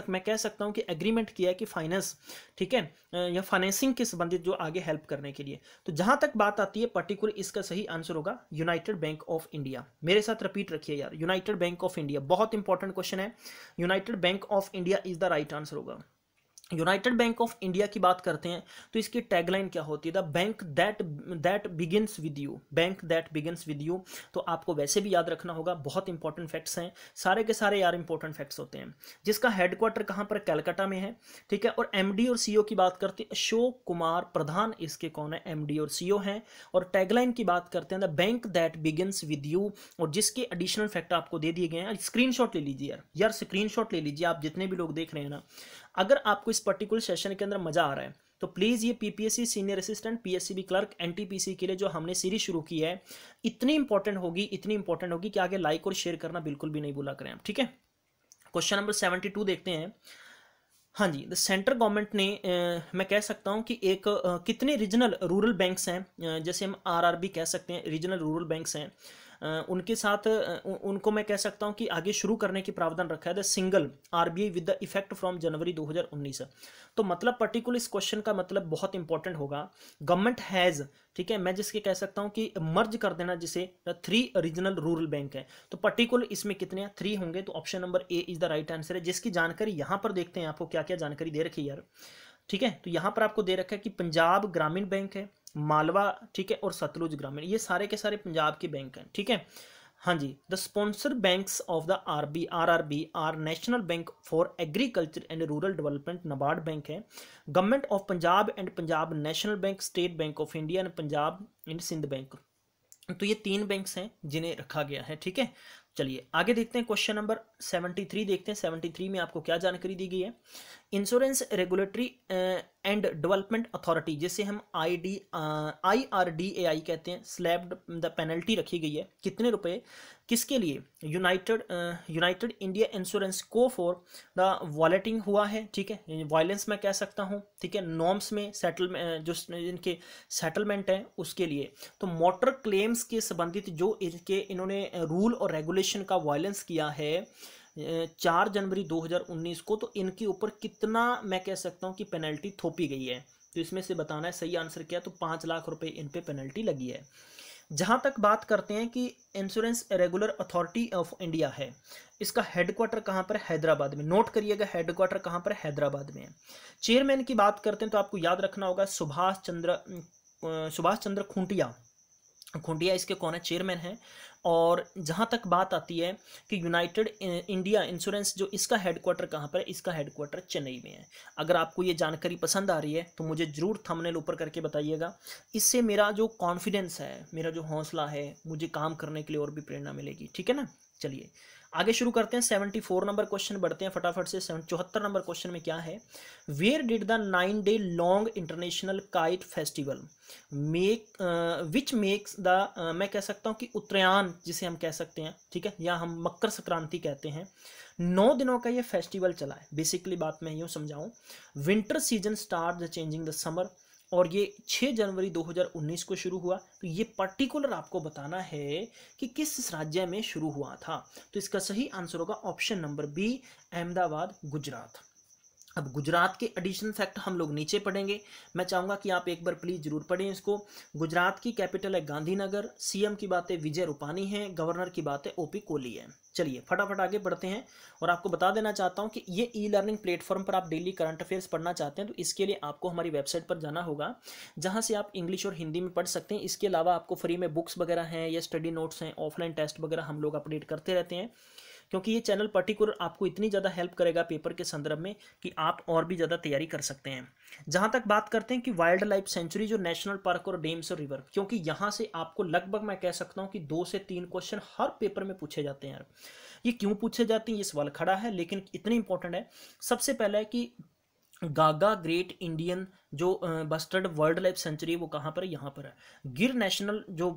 मैं कह सकता हूं कि एग्रीमेंट किया है कि फाइनेंस, ठीक है, या फाइनेंसिंग के संबंधित जो आगे हेल्प करने के लिए। तो जहां तक बात आती है पर्टिकुलर, इसका सही आंसर होगा यूनाइटेड बैंक ऑफ इंडिया। मेरे साथ रिपीट रखिए यार, यूनाइटेड बैंक ऑफ इंडिया, बहुत इंपॉर्टेंट क्वेश्चन है। United bank of India is the right answer होगा। यूनाइटेड बैंक ऑफ इंडिया की बात करते हैं तो इसकी टैगलाइन क्या होती है, the bank that begins with you, bank that begins with you. तो आपको वैसे भी याद रखना होगा, बहुत इंपॉर्टेंट फैक्ट्स हैं, सारे के सारे यार इंपॉर्टेंट फैक्ट्स होते हैं। जिसका हेडक्वार्टर कहाँ पर, कैलकाटा में है, ठीक है। और MD और CEO की बात करते हैं, अशोक कुमार प्रधान इसके कौन है, MD और CEO हैं। और टैगलाइन की बात करते हैं the bank that begins with you, और जिसके एडिशनल फैक्ट आपको दे दिए गए हैं। स्क्रीनशॉट ले लीजिए यार स्क्रीनशॉट ले लीजिए, आप जितने भी लोग देख रहे हैं ना। अगर आपको इस पर्टिकुलर सेशन के अंदर मजा आ रहा है तो प्लीज ये PPSC senior assistant, PSCB clerk, NTPC के लिए जो हमने सीरीज शुरू की है इतनी इंपॉर्टेंट होगी कि आगे लाइक और शेयर करना बिल्कुल भी नहीं भूला करें आप, ठीक है। क्वेश्चन नंबर 72 देखते हैं। हाँ जी, द सेंट्रल गवर्नमेंट ने मैं कह सकता हूँ कि एक कितने रीजनल रूरल बैंक्स हैं, जैसे हम RRB कह सकते हैं, रीजनल रूरल बैंक्स हैं उनके साथ उनको मैं कह सकता हूं कि आगे शुरू करने की प्रावधान रखा है the single RBI with the effect from January 2019। तो मतलब पर्टिकुलर इस क्वेश्चन का मतलब बहुत इंपॉर्टेंट होगा। गवर्नमेंट हैज़, ठीक है, मैं जिसके कह सकता हूं कि मर्ज कर देना जिसे 3 रीजनल रूरल बैंक है। तो पर्टिकुलर इसमें कितने हैं, 3 होंगे। तो option number A is the right answer है, जिसकी जानकारी यहां पर देखते हैं आपको क्या क्या जानकारी दे रखी है यार। ठीक है, तो यहां पर आपको दे रखा है कि पंजाब ग्रामीण बैंक है, मालवा, ठीक है, और सतलुज ग्रामीण, ये सारे के सारे पंजाब के बैंक हैं। ठीक है, हाँ जी। The sponsor banks of the RRB are national bank for agriculture and rural development, NABARD bank है, government of Punjab and Punjab national bank, state bank of India and Punjab and Sindh bank. तो ये 3 बैंक्स हैं जिन्हें रखा गया है। ठीक है, चलिए आगे देखते हैं। क्वेश्चन नंबर 73 देखते हैं। 73 में आपको क्या जानकारी दी गई है। Insurance regulatory and development authority, जिसे हम IRDAI कहते हैं, स्लैब्ड द पेनल्टी रखी गई है कितने रुपए, किसके लिए, यूनाइटेड इंडिया इंश्योरेंस को फॉर द वॉलेटिंग हुआ है। ठीक है, वायलेंस मैं कह सकता हूँ। ठीक है, नॉर्म्स में सेटलमेंट जो इनके सेटलमेंट है उसके लिए। तो मोटर क्लेम्स के संबंधित जो इनके इन्होंने रूल और रेगुलेशन का वायलेंस किया है 4 जनवरी 2019 को, तो इनके ऊपर कितना मैं कह सकता हूँ कि पेनल्टी थोपी गई है। तो इसमें से बताना है सही आंसर क्या, तो 5 लाख रुपए इन पे पेनल्टी लगी है। जहां तक बात करते हैं कि insurance regular authority of India है, इसका हेडक्वार्टर कहां पर है, हैदराबाद में। नोट करिएगा, हेडक्वार्टर कहां पर है, हैदराबाद में है। चेयरमैन की बात करते हैं तो आपको याद रखना होगा सुभाष चंद्र खूंटिया इसके कौन है, चेयरमैन है। और जहां तक बात आती है कि यूनाइटेड इंडिया इंश्योरेंस जो इसका हेडक्वार्टर कहां पर है, इसका हेडक्वार्टर चेन्नई में है। अगर आपको ये जानकारी पसंद आ रही है तो मुझे जरूर थंबनेल ऊपर करके बताइएगा। इससे मेरा जो कॉन्फिडेंस है, मेरा जो हौसला है, मुझे काम करने के लिए और भी प्रेरणा मिलेगी। ठीक है ना, चलिए आगे शुरू करते हैं। 74 नंबर क्वेश्चन बढ़ते हैं फटाफट से। 74 नंबर क्वेश्चन में क्या है, where did the 9-day long international kite festival which makes the, मैं कह सकता हूँ कि उत्तरायण जिसे हम कह सकते हैं, ठीक है, या हम मकर संक्रांति कहते हैं, 9 दिनों का ये फेस्टिवल चला है। बेसिकली बात मैं यूँ समझाऊँ, winter season start the changing the summer, और ये 6 जनवरी 2019 को शुरू हुआ। तो ये पर्टिकुलर आपको बताना है कि किस राज्य में शुरू हुआ था। तो इसका सही आंसर होगा option number B, Ahmedabad, Gujarat. अब गुजरात के एडिशनल फैक्ट हम लोग नीचे पढ़ेंगे। मैं चाहूंगा कि आप एक बार प्लीज जरूर पढ़ें इसको। गुजरात की कैपिटल है गांधीनगर, सीएम की बात है विजय रूपानी है, गवर्नर की बात है ओपी कोहली है। चलिए फटाफट आगे बढ़ते हैं। और आपको बता देना चाहता हूं कि ये ई लर्निंग प्लेटफॉर्म पर आप डेली करंट अफेयर्स पढ़ना चाहते हैं तो इसके लिए आपको हमारी वेबसाइट पर जाना होगा, जहां से आप इंग्लिश और हिंदी में पढ़ सकते हैं। इसके अलावा आपको फ्री में बुक्स वगैरह हैं या स्टडी नोट्स हैं, ऑफलाइन टेस्ट वगैरह हम लोग अपडेट करते रहते हैं, क्योंकि ये चैनल पर्टिकुलर आपको इतनी ज़्यादा हेल्प करेगा पेपर के संदर्भ में कि आप और भी ज़्यादा तैयारी कर सकते हैं। जहां तक बात करते हैं कि वाइल्ड लाइफ सेंचुरी जो नेशनल पार्क और डेम्स और रिवर, क्योंकि यहां से आपको लगभग मैं कह सकता हूं कि 2 से 3 क्वेश्चन हर पेपर में पूछे जाते हैं यार। ये क्यों पूछे जाते हैं ये सवाल खड़ा है, लेकिन इतनी इंपॉर्टेंट है। सबसे पहले है कि गागा ग्रेट इंडियन जो बस्टर्ड वर्ल्ड लाइफ सेंचुरी वो कहाँ पर है, यहाँ पर है। गिर नेशनल जो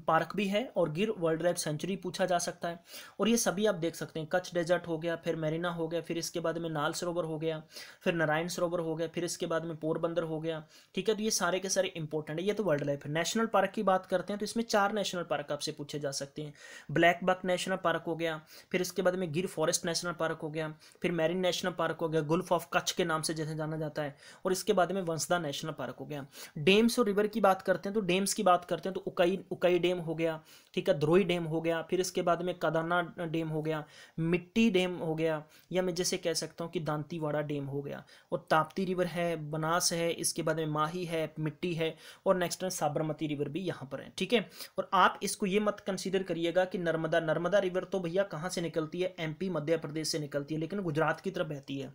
पार्क भी है और गिर वर्ल्ड लाइफ सेंचुरी पूछा जा सकता है। और ये सभी आप देख सकते हैं, कच्छ डेजर्ट हो गया, फिर मेरिना हो गया, फिर इसके बाद में नाल सरोवर हो गया, फिर नारायण सरोवर हो गया, फिर इसके बाद में पोरबंदर हो गया। ठीक है, तो ये सारे के सारे इंपॉर्टेंट है। ये तो वर्ल्ड लाइफ है। नेशनल पार्क की बात करते हैं तो इसमें 4 नेशनल पार्क आपसे पूछे जा सकते हैं। ब्लैक बक नेशनल पार्क हो गया, फिर इसके बाद में गिर फॉरेस्ट नेशनल पार्क हो गया, फिर मेरिन नेशनल पार्क हो गया, गुल्फ ऑफ कच्छ के नाम से जैसे जाना जाता है, और इसके बाद में वंसदा नेशनल पार्क हो गया। डेम्स और रिवर की बात करते हैं तो डेम्स की बात करते हैं तो उकाई डैम हो गया, ठीक है, द्रोही डैम हो गया, फिर इसके बाद में कदाना डैम हो गया, मिट्टी डैम हो गया, या मैं जैसे कह सकता हूँ कि दांतीवाड़ा डैम हो गया, और ताप्ती रिवर है, बनास है, इसके बाद में माही है, मिट्टी है, और नेक्स्ट है साबरमती रिवर भी यहाँ पर है। ठीक है, और आप इसको ये मत कंसीडर करिएगा कि नर्मदा रिवर तो भैया कहाँ से निकलती है, एमपी मध्य प्रदेश से निकलती है, लेकिन गुजरात की तरफ बहती है।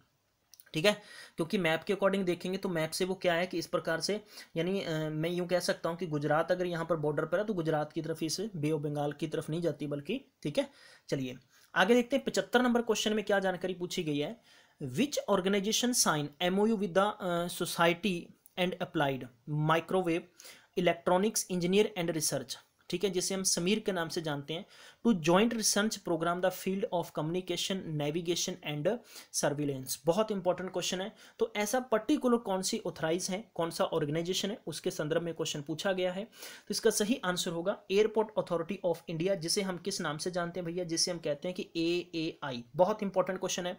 ठीक है, क्योंकि मैप के अकॉर्डिंग देखेंगे तो मैप से वो क्या है कि इस प्रकार से, यानी मैं यूं कह सकता हूं कि गुजरात अगर यहाँ पर बॉर्डर पर है तो गुजरात की तरफ इस बे ऑफ बंगाल की तरफ नहीं जाती बल्कि। ठीक है, चलिए आगे देखते हैं। 75 नंबर क्वेश्चन में क्या जानकारी पूछी गई है। Which organisation sign MOU with the society and applied microwave electronics engineer and research. ठीक है, जिसे हम समीर के नाम से जानते हैं, to joint research program the field of communication, navigation and surveillance. बहुत इंपॉर्टेंट क्वेश्चन है। तो ऐसा पर्टिकुलर कौन सी ऑथराइज है, कौन सा ऑर्गेनाइजेशन है, उसके संदर्भ में क्वेश्चन पूछा गया है। तो इसका सही आंसर होगा एयरपोर्ट अथॉरिटी ऑफ इंडिया, जिसे हम किस नाम से जानते हैं भैया, जिसे हम कहते हैं कि AAI। बहुत इंपॉर्टेंट क्वेश्चन है,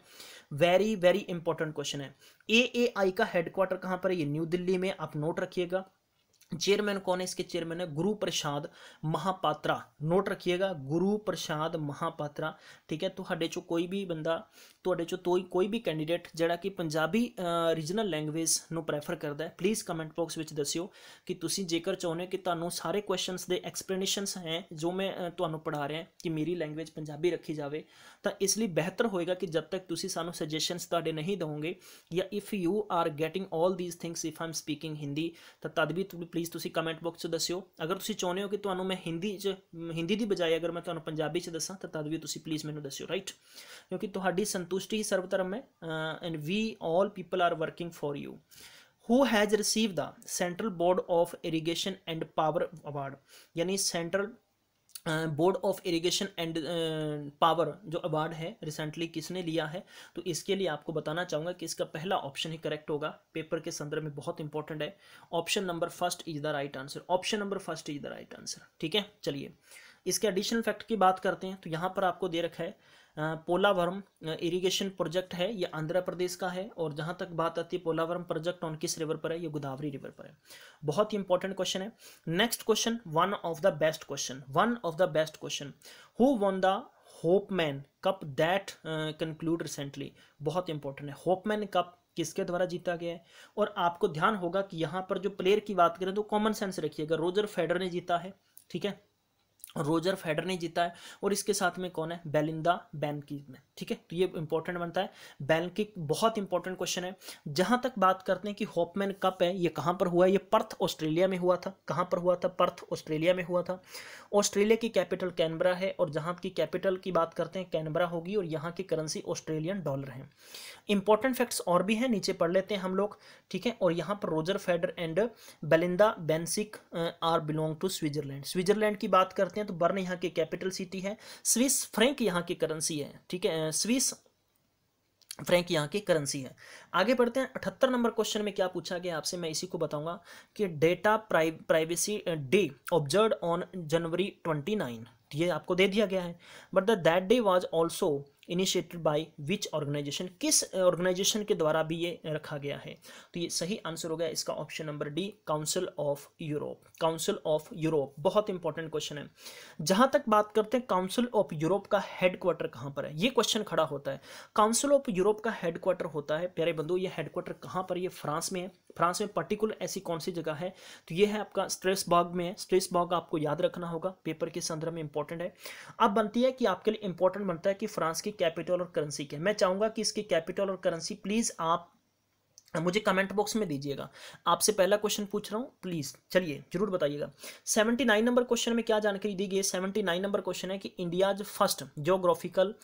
वेरी वेरी इंपॉर्टेंट क्वेश्चन है। AAI का हेडक्वार्टर कहाँ पर है, ये न्यू दिल्ली में, आप नोट रखिएगा। चेयरमैन कौन है, इसके चेयरमैन है गुरु प्रसाद महापात्रा, नोट रखिएगा, गुरु प्रसाद महापात्रा। ठीक है, ਤੁਹਾਡੇ ਚੋਂ ਕੋਈ ਵੀ ਬੰਦਾ, ਤੁਹਾਡੇ ਚੋਂ ਕੋਈ ਵੀ ਕੈਂਡੀਡੇਟ ਜਿਹੜਾ ਕਿ ਪੰਜਾਬੀ ਰੀਜਨਲ ਲੈਂਗੁਏਜ ਨੂੰ ਪ੍ਰੈਫਰ ਕਰਦਾ ਹੈ, ਪਲੀਜ਼ ਕਮੈਂਟ ਬਾਕਸ ਵਿੱਚ ਦੱਸਿਓ ਕਿ ਤੁਸੀਂ ਜੇਕਰ ਚਾਹੁੰਦੇ ਕਿ ਤੁਹਾਨੂੰ ਸਾਰੇ ਕੁਐਸਚਨਸ ਦੇ ਐਕਸਪਲੇਨੇਸ਼ਨਸ ਹੈ ਜੋ ਮੈਂ ਤੁਹਾਨੂੰ ਪੜ੍ਹਾ ਰਿਹਾ ਕਿ ਮੇਰੀ ਲੈਂਗੁਏਜ ਪੰਜਾਬੀ ਰੱਖੀ ਜਾਵੇ, ਤਾਂ ਇਸ ਲਈ ਬਿਹਤਰ ਹੋਏਗਾ ਕਿ ਜਦ ਤੱਕ ਤੁਸੀਂ ਸਾਨੂੰ ਸਜੈਸ਼ਨਸ ਤੁਹਾਡੇ ਨਹੀਂ ਦਿਓਗੇ, ਜਾਂ if you are getting all these things if I am speaking Hindi, ਤਾਂ ਤਦ ਵੀ प्लीज़ तुसी कमेंट बॉक्स दस्यो। अगर तुसी चाहुंदे हो कि तुहानूं मैं हिंदी दी बजाय अगर मैं तुहानूं पंजाबी च दसां तो तद भी तुसी प्लीज़ मैनूं दस्यो, राइट, क्योंकि तुहाडी संतुष्टि ही सर्वधर्म है, and we all people are working for you. Who has receive the central board of irrigation and power award, यानी central board of irrigation and power जो अवार्ड है रिसेंटली किसने लिया है, तो इसके लिए आपको बताना चाहूँगा कि इसका पहला ऑप्शन ही करेक्ट होगा, पेपर के संदर्भ में बहुत इंपॉर्टेंट है। Option number first is the right answer, option number first is the right answer. ठीक है, चलिए इसके एडिशनल फैक्ट की बात करते हैं। तो यहाँ पर आपको दे रखा है पोलावरम इरिगेशन प्रोजेक्ट है, ये आंध्र प्रदेश का है, और जहाँ तक बात आती है पोलावरम प्रोजेक्ट ऑन किस रिवर पर है, ये गोदावरी रिवर पर है। बहुत ही इंपॉर्टेंट क्वेश्चन है। Next question, one of the best question, one of the best question, who won the Hopman cup that conclude recently. बहुत इंपॉर्टेंट है, होपमैन कप किसके द्वारा जीता गया है, और आपको ध्यान होगा कि यहाँ पर जो प्लेयर की बात करें तो कॉमन सेंस रखिएगा, रोजर फेडर ने जीता है, ठीक है, रोजर फेडर ने जीता है, और इसके साथ में कौन है, बेलिंदा बेनकिक ने। ठीक है, तो ये इंपॉर्टेंट बनता है, बेनकिक बहुत इंपॉर्टेंट क्वेश्चन है। जहां तक बात करते हैं कि होपमैन कप है, ये कहां पर हुआ है, ये पर्थ ऑस्ट्रेलिया में हुआ था। कहां पर हुआ था, पर्थ ऑस्ट्रेलिया में हुआ था। ऑस्ट्रेलिया की कैपिटल कैनबरा है, और जहां की कैपिटल की बात करते हैं कैनबरा होगी, और यहाँ की करेंसी ऑस्ट्रेलियन डॉलर है। इंपॉर्टेंट फैक्ट्स और भी हैं, नीचे पढ़ लेते हैं हम लोग। ठीक है, और यहाँ पर Roger Federer and Belinda Bencic are belong to Switzerland. Switzerland की बात करते हैं तो बर्न यहाँ की कैपिटल सिटी है, स्विस फ्रैंक यहाँ की करेंसी है। ठीक है, स्विस फ्रैंक यहाँ की करेंसी है। आगे बढ़ते हैं, 78 नंबर क्वेश्चन में क्या पूछा गया आपसे, मैं इसी को बताऊंगा कि data privacy day observed on January 29, ये आपको दे दिया गया है, but that day was also initiated by which organisation, किस ऑर्गेनाइजेशन के द्वारा भी ये रखा गया है। तो ये सही आंसर हो गया इसका option number D, council of Europe. Council of Europe बहुत इंपॉर्टेंट क्वेश्चन है। जहां तक बात करते हैं काउंसिल ऑफ यूरोप का हेडक्वार्टर कहां पर है, ये क्वेश्चन खड़ा होता है। काउंसिल ऑफ यूरोप का हेडक्वार्टर होता है, प्यारे बंधु, ये हेडक्वार्टर कहां पर, ये फ्रांस में है। फ्रांस में पर्टिकुलर ऐसी कौन सी जगह है, तो ये है आपका स्ट्रेसबर्ग में है। स्ट्रेसबर्ग आपको याद रखना होगा, पेपर के संदर्भ में इंपॉर्टेंट है। अब बनती है कि आपके लिए इंपॉर्टेंट बनता है कि फ्रांस की कैपिटल और करेंसी क्या है। मैं चाहूंगा कि इसकी कैपिटल और करेंसी प्लीज आप मुझे कमेंट बॉक्स में दीजिएगा। आपसे पहला क्वेश्चन पूछ रहा हूँ, प्लीज चलिए जरूर बताइएगा। 79 नंबर क्वेश्चन में क्या जानकारी दी गई है, 79 नंबर क्वेश्चन है कि India's first geographical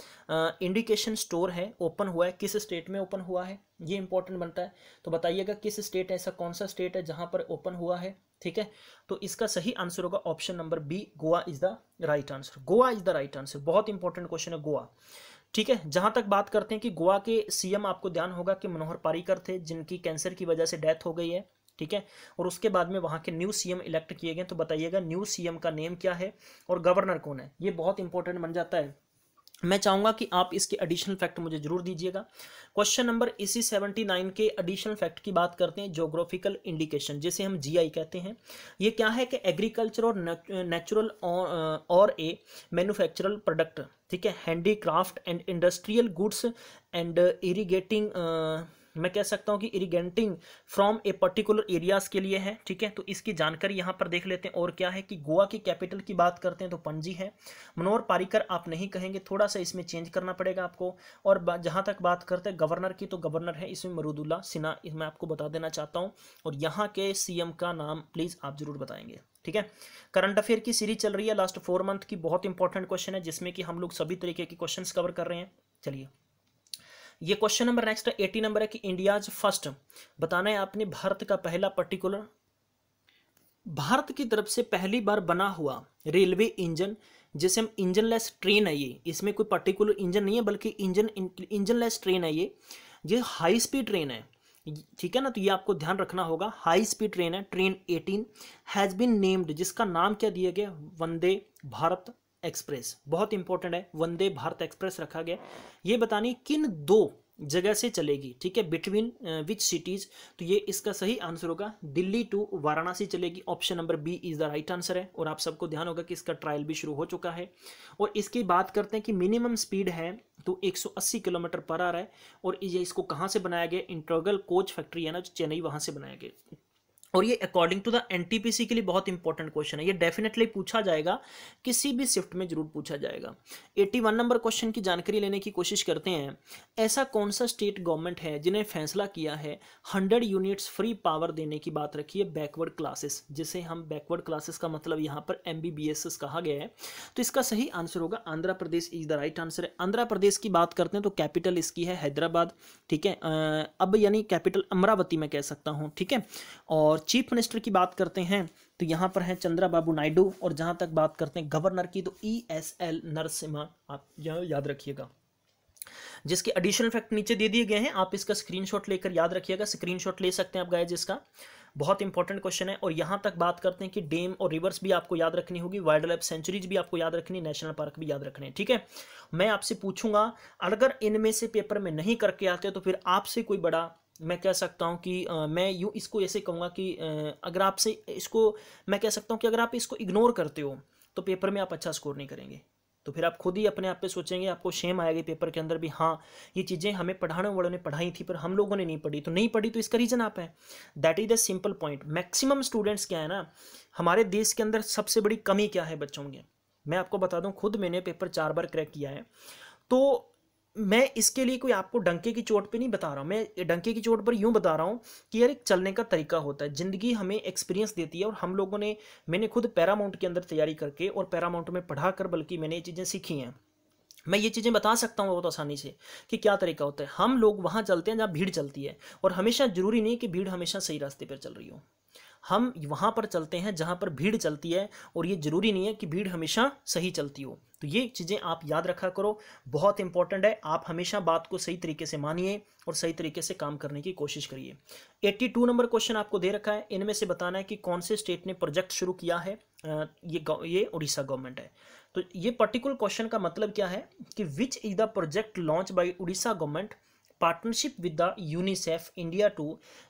indication store है, ओपन हुआ है, किस स्टेट में ओपन हुआ है, ये इंपॉर्टेंट बनता है। तो बताइएगा किस स्टेट, ऐसा कौन सा स्टेट है जहां पर ओपन हुआ है। ठीक है, तो इसका सही आंसर होगा option number B, Goa is the right answer. Goa is the right answer, बहुत इंपॉर्टेंट क्वेश्चन है गोवा। ठीक है, जहां तक बात करते हैं कि गोवा के सीएम, आपको ध्यान होगा कि मनोहर पारीकर थे, जिनकी कैंसर की वजह से डेथ हो गई है। ठीक है, और उसके बाद में वहां के न्यू सीएम इलेक्ट किए गए। तो बताइएगा न्यू सीएम का नेम क्या है और गवर्नर कौन है, ये बहुत इंपॉर्टेंट बन जाता है। मैं चाहूंगा कि आप इसके एडिशनल फैक्ट मुझे जरूर दीजिएगा। क्वेश्चन नंबर इसी 79 के एडिशनल फैक्ट की बात करते हैं, ज्योग्राफिकल इंडिकेशन जिसे हम जीआई कहते हैं। ये क्या है कि एग्रीकल्चर और नेचुरल और ए मैन्युफैक्चरल प्रोडक्ट, ठीक है, handicraft and industrial goods and irrigating, मैं कह सकता हूं कि irrigating from a particular areas के लिए है। ठीक है, तो इसकी जानकारी यहां पर देख लेते हैं। और क्या है कि गोवा की कैपिटल की बात करते हैं तो पणजी है। मनोहर पारीकर आप नहीं कहेंगे, थोड़ा सा इसमें चेंज करना पड़ेगा आपको। और जहां तक बात करते हैं गवर्नर की, तो गवर्नर है इसमें मरुदुल्ला सिन्हा, मैं आपको बता देना चाहता हूं। और यहाँ के सीएम का नाम प्लीज आप जरूर बताएंगे। ठीक है, करंट अफेयर की सीरीज चल रही है लास्ट 4 मंथ की, बहुत इंपॉर्टेंट क्वेश्चन है जिसमें कि हम लोग सभी तरीके के क्वेश्चंस कवर कर रहे हैं। चलिए ये क्वेश्चन नंबर नेक्स्ट 80 नंबर है कि इंडियाज फर्स्ट, बताना है आपने भारत का पहला पर्टिकुलर भारत की तरफ से पहली बार बना हुआ रेलवे इंजन, जैसे हम इंजन लेस ट्रेन है ये, इसमें कोई पर्टिकुलर इंजन नहीं है बल्कि इंजन लेस ट्रेन है ये हाई स्पीड ट्रेन है, ठीक है ना। तो ये आपको ध्यान रखना होगा, हाई स्पीड ट्रेन है, ट्रेन 18 हैज बीन नेम्ड, जिसका नाम क्या दिया गया, वंदे भारत एक्सप्रेस। बहुत इंपॉर्टेंट है, वंदे भारत एक्सप्रेस रखा गया। ये बतानी किन दो जगह से चलेगी, ठीक है, बिटवीन विच सिटीज। तो ये इसका सही आंसर होगा दिल्ली टू वाराणसी चलेगी, option number B is the right answer है। और आप सबको ध्यान होगा कि इसका ट्रायल भी शुरू हो चुका है। और इसकी बात करते हैं कि मिनिमम स्पीड है तो 180 किलोमीटर पर आवर है। और ये इसको कहाँ से बनाया गया, इंटीग्रल कोच फैक्ट्री है ना चेन्नई, वहां से बनाया गया। और ये अकॉर्डिंग टू द एनटीपीसी के लिए बहुत इंपॉर्टेंट क्वेश्चन है, ये डेफिनेटली पूछा जाएगा, किसी भी शिफ्ट में जरूर पूछा जाएगा। 81 नंबर क्वेश्चन की जानकारी लेने की कोशिश करते हैं। ऐसा कौन सा स्टेट गवर्नमेंट है जिन्हें फैसला किया है 100 यूनिट्स फ्री पावर देने की बात रखी है बैकवर्ड क्लासेस, जिसे हम बैकवर्ड क्लासेस का मतलब यहाँ पर MBBS कहा गया है। तो इसका सही आंसर होगा Andhra Pradesh is the right answer है। आंध्र प्रदेश की बात करते हैं तो कैपिटल इसकी है हैदराबाद, ठीक है, अब यानी कैपिटल अमरावती मैं कह सकता हूँ, ठीक है। और चीफ मिनिस्टर की बात करते हैं तो यहाँ पर है चंद्रबाबू नायडू। और जहां तक बात करते हैं गवर्नर की तो ESL नरसिम्हा, आप याद रखिएगा। जिसके एडिशनल फैक्ट नीचे दे दिए गए हैं, आप इसका स्क्रीनशॉट लेकर याद रखिएगा, स्क्रीनशॉट ले सकते हैं आप गाइस इसका, बहुत इंपॉर्टेंट क्वेश्चन है। और यहां तक बात करते हैं कि डैम और रिवर्स भी आपको याद रखनी होगी, वाइल्ड लाइफ सेंचुरीज भी आपको याद रखनी, नेशनल पार्क भी याद रखने, ठीक है। मैं आपसे पूछूंगा, अगर इनमें से पेपर में नहीं करके आते तो फिर आपसे कोई बड़ा, मैं कह सकता हूं कि मैं यूं इसको ऐसे कहूंगा कि अगर आपसे इसको मैं कह सकता हूं कि अगर आप इसको इग्नोर करते हो तो पेपर में आप अच्छा स्कोर नहीं करेंगे। तो फिर आप खुद ही अपने आप पे सोचेंगे, आपको शेम आएगी पेपर के अंदर भी, हाँ ये चीज़ें हमें पढ़ाने वालों ने पढ़ाई थी पर हम लोगों ने नहीं पढ़ी, तो नहीं पढ़ी तो इसका रीज़न आप है। That is the simple point. Maximum students क्या है ना, हमारे देश के अंदर सबसे बड़ी कमी क्या है बच्चों की, मैं आपको बता दूं, खुद मैंने पेपर 4 बार क्रैक किया है। तो मैं इसके लिए कोई आपको डंके की चोट पे नहीं बता रहा हूँ, मैं डंके की चोट पर यूं बता रहा हूँ कि यार एक चलने का तरीका होता है, ज़िंदगी हमें एक्सपीरियंस देती है। और हम लोगों ने, मैंने खुद पैरामाउंट के अंदर तैयारी करके और पैरामाउंट में पढ़ा कर बल्कि मैंने ये चीज़ें सीखी हैं। मैं ये चीज़ें बता सकता हूँ बहुत आसानी से कि क्या तरीका होता है। हम लोग वहाँ चलते हैं जहाँ भीड़ चलती है, और हमेशा जरूरी नहीं कि भीड़ हमेशा सही रास्ते पर चल रही हो, हम वहाँ पर चलते हैं जहाँ पर भीड़ चलती है, और ये जरूरी नहीं है कि भीड़ हमेशा सही चलती हो। तो ये चीज़ें आप याद रखा करो, बहुत इंपॉर्टेंट है। आप हमेशा बात को सही तरीके से मानिए और सही तरीके से काम करने की कोशिश करिए। 82 नंबर क्वेश्चन आपको दे रखा है, इनमें से बताना है कि कौन से स्टेट ने प्रोजेक्ट शुरू किया है। ये उड़ीसा गवर्नमेंट है। तो ये पर्टिकुलर क्वेश्चन का मतलब क्या है कि which is the project launch by Orissa government partnership with the UNICEF India to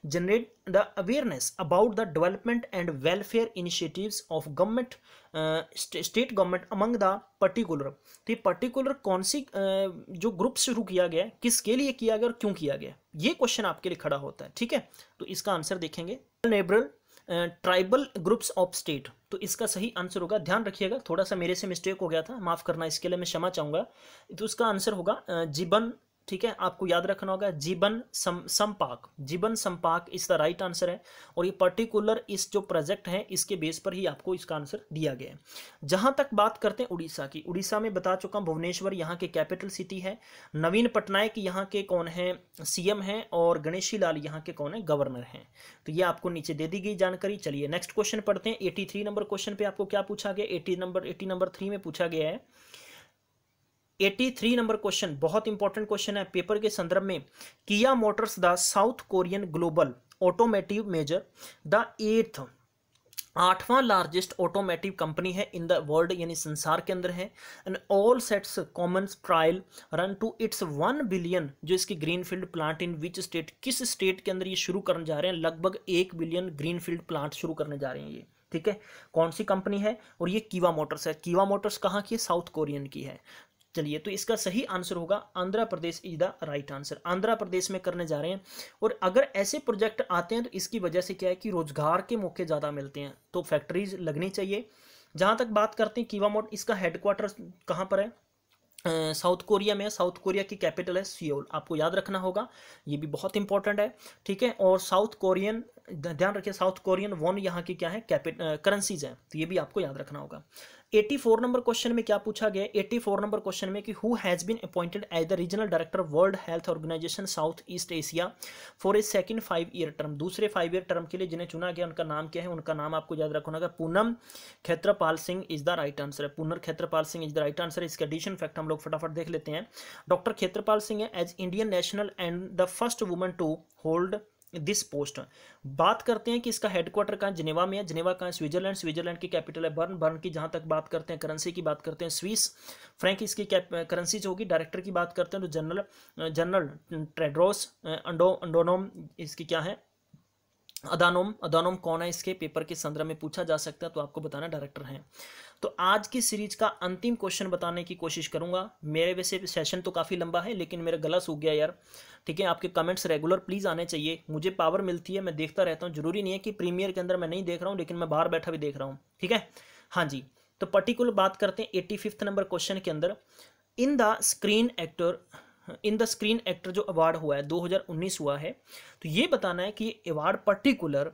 generate the awareness about the development and welfare initiatives of government state government among the particular। तो ये particular कौन सी जो group शुरू किया गया, किसके लिए किया गया और क्यों किया गया, ये क्वेश्चन आपके लिए खड़ा होता है, ठीक है। तो इसका आंसर देखेंगे नेबरल ट्राइबल ग्रुप्स ऑफ स्टेट, तो इसका सही आंसर होगा, ध्यान रखिएगा, थोड़ा सा मेरे से मिस्टेक हो गया था, माफ करना, इसके लिए मैं क्षमा चाहूंगा। तो इसका आंसर होगा जीवन, ठीक है, आपको याद रखना होगा जीवन संपाक, जीवन संपाक इस द राइट आंसर है। और ये पर्टिकुलर इस जो प्रोजेक्ट है इसके बेस पर ही आपको इसका आंसर दिया गया है। जहां तक बात करते हैं उड़ीसा की, उड़ीसा में बता चुका हूं भुवनेश्वर यहाँ के कैपिटल सिटी है, नवीन पटनायक यहाँ के कौन है, CM है, और गणेशी लाल यहाँ के कौन है, गवर्नर हैं। तो ये आपको नीचे दे दी गई जानकारी। चलिए नेक्स्ट क्वेश्चन पढ़ते हैं। 83 नंबर क्वेश्चन पे आपको क्या पूछा गया, 80 नंबर 3 में पूछा गया है। 83 नंबर क्वेश्चन बहुत इंपॉर्टेंट क्वेश्चन है पेपर के संदर्भ में। Kia motors the South Korean global automotive major the 8वां लार्जेस्ट ऑटोमेटिव कंपनी है इन द वर्ल्ड, यानी संसार के अंदर है। And all sets common trial run to its 1 billion, जो इसकी greenfield plant in which state, किस स्टेट के अंदर ये शुरू करने जा रहे हैं, लगभग 1 बिलियन ग्रीनफील्ड प्लांट शुरू करने जा रहे हैं ये, ठीक है। कौन सी कंपनी है, और ये कीवा मोटर्स है। कीवा मोटर्स कहाँ की है, साउथ कोरियन की है। चलिए, तो इसका सही आंसर होगा Andhra Pradesh is the right answer, Andhra Pradesh में करने जा रहे हैं। और अगर ऐसे प्रोजेक्ट आते हैं तो इसकी वजह से क्या है कि रोजगार के मौके ज़्यादा मिलते हैं, तो फैक्ट्रीज लगनी चाहिए। जहां तक बात करते हैं कीवा मोड, इसका हेडक्वार्टर कहाँ पर है, साउथ कोरिया में। साउथ कोरिया की कैपिटल है सियोल, आपको याद रखना होगा, ये भी बहुत इंपॉर्टेंट है, ठीक है। और साउथ कोरियन ध्यान रखिए साउथ कोरियन वॉन यहाँ की क्या है करेंसीज है, तो ये भी आपको याद रखना होगा। 84 नंबर क्वेश्चन में क्या पूछा गया, 84 नंबर क्वेश्चन में कि who has been appointed as the regional director World Health Organization South East Asia for a second 5 year term, दूसरे 5 ईयर टर्म के लिए जिन्हें चुना गया उनका नाम क्या है, उनका नाम आपको याद रखना होगा। Poonam Khetrapal Singh is the right answer है, Poonam Khetrapal Singh is the right answer. इसका एडिशन फैक्ट हम लोग फटाफट देख लेते हैं। डॉक्टर खेत्रपाल सिंह है as Indian national and the first woman to hold this post. बात करते हैं कि इसका हेडक्वार्टर कहाँ, जिनेवा में है। जिनेवा कहाँ है, स्विट्जरलैंड। स्विट्जरलैंड की कैपिटल है बर्न। बर्न की जहां तक बात करते हैं करेंसी की बात करते हैं स्विस फ्रैंक इसकी करेंसी जो होगी। डायरेक्टर की बात करते हैं तो जनरल टेड्रोस अडोनोम इसकी क्या है, अदानोम। अदानोम कौन है, इसके पेपर के संदर्भ में पूछा जा सकता है, तो आपको बताना डायरेक्टर हैं। तो आज की सीरीज का अंतिम क्वेश्चन बताने की कोशिश करूंगा। मेरे वैसे सेशन तो काफ़ी लंबा है लेकिन मेरा गला सूख गया यार, ठीक है। आपके कमेंट्स रेगुलर प्लीज़ आने चाहिए, मुझे पावर मिलती है, मैं देखता रहता हूँ। जरूरी नहीं है कि प्रीमियर के अंदर मैं नहीं देख रहा हूँ, लेकिन मैं बाहर बैठा भी देख रहा हूँ, ठीक है। हाँ जी, तो पर्टिकुलर बात करते हैं 85 नंबर क्वेश्चन के अंदर। इन द स्क्रीन एक्टर जो अवार्ड हुआ है 2019 हुआ है, तो ये बताना है कि ये अवार्ड पर्टिकुलर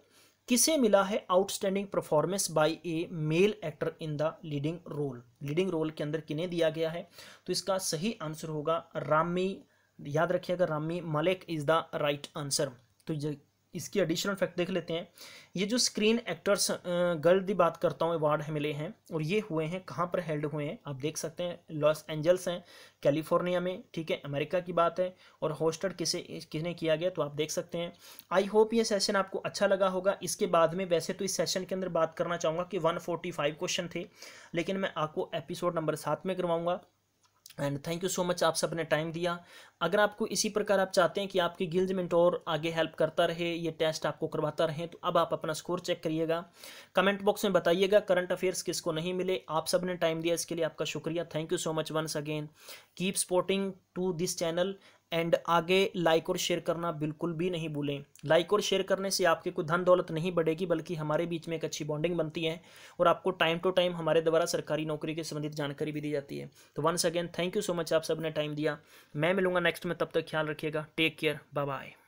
किसे मिला है, outstanding performance by a male actor in the leading role. Leading role के अंदर किन्हें दिया गया है, तो इसका सही आंसर होगा रामी, याद रखिएगा Rami Malik is the right answer. तो इसकी एडिशनल फैक्ट देख लेते हैं। ये जो स्क्रीन एक्टर्स गर्ल की बात करता हूँ अवार्ड मिले हैं, और ये हुए हैं कहाँ पर हेल्ड हुए हैं, आप देख सकते हैं लॉस एंजल्स हैं कैलिफोर्निया में, ठीक है, अमेरिका की बात है। और होस्टेड किसने किया गया, तो आप देख सकते हैं। आई होप ये सेशन आपको अच्छा लगा होगा। इसके बाद में वैसे तो इस सेशन के अंदर बात करना चाहूँगा कि 145 क्वेश्चन थे, लेकिन मैं आपको एपिसोड नंबर 7 में करवाऊँगा। And thank you so much, आप सब ने टाइम दिया। अगर आपको इसी प्रकार आप चाहते हैं कि आपकी गिल्ज मेंटोर आगे हेल्प करता रहे, ये टेस्ट आपको करवाता रहे, तो अब आप अपना स्कोर चेक करिएगा। कमेंट बॉक्स में बताइएगा करंट अफेयर्स किसको नहीं मिले। आप सब ने टाइम दिया, इसके लिए आपका शुक्रिया। Thank you so much once again. Keep supporting to this channel and आगे लाइक और शेयर करना बिल्कुल भी नहीं भूलें। लाइक और शेयर करने से आपके कोई धन दौलत नहीं बढ़ेगी, बल्कि हमारे बीच में एक अच्छी बॉन्डिंग बनती है और आपको टाइम टू टाइम हमारे द्वारा सरकारी नौकरी के संबंधित जानकारी भी दी जाती है। तो once again thank you so much, आप सब ने टाइम दिया। मैं मिलूंगा नेक्स्ट में, तब तक ख्याल रखिएगा। Take care, bye bye.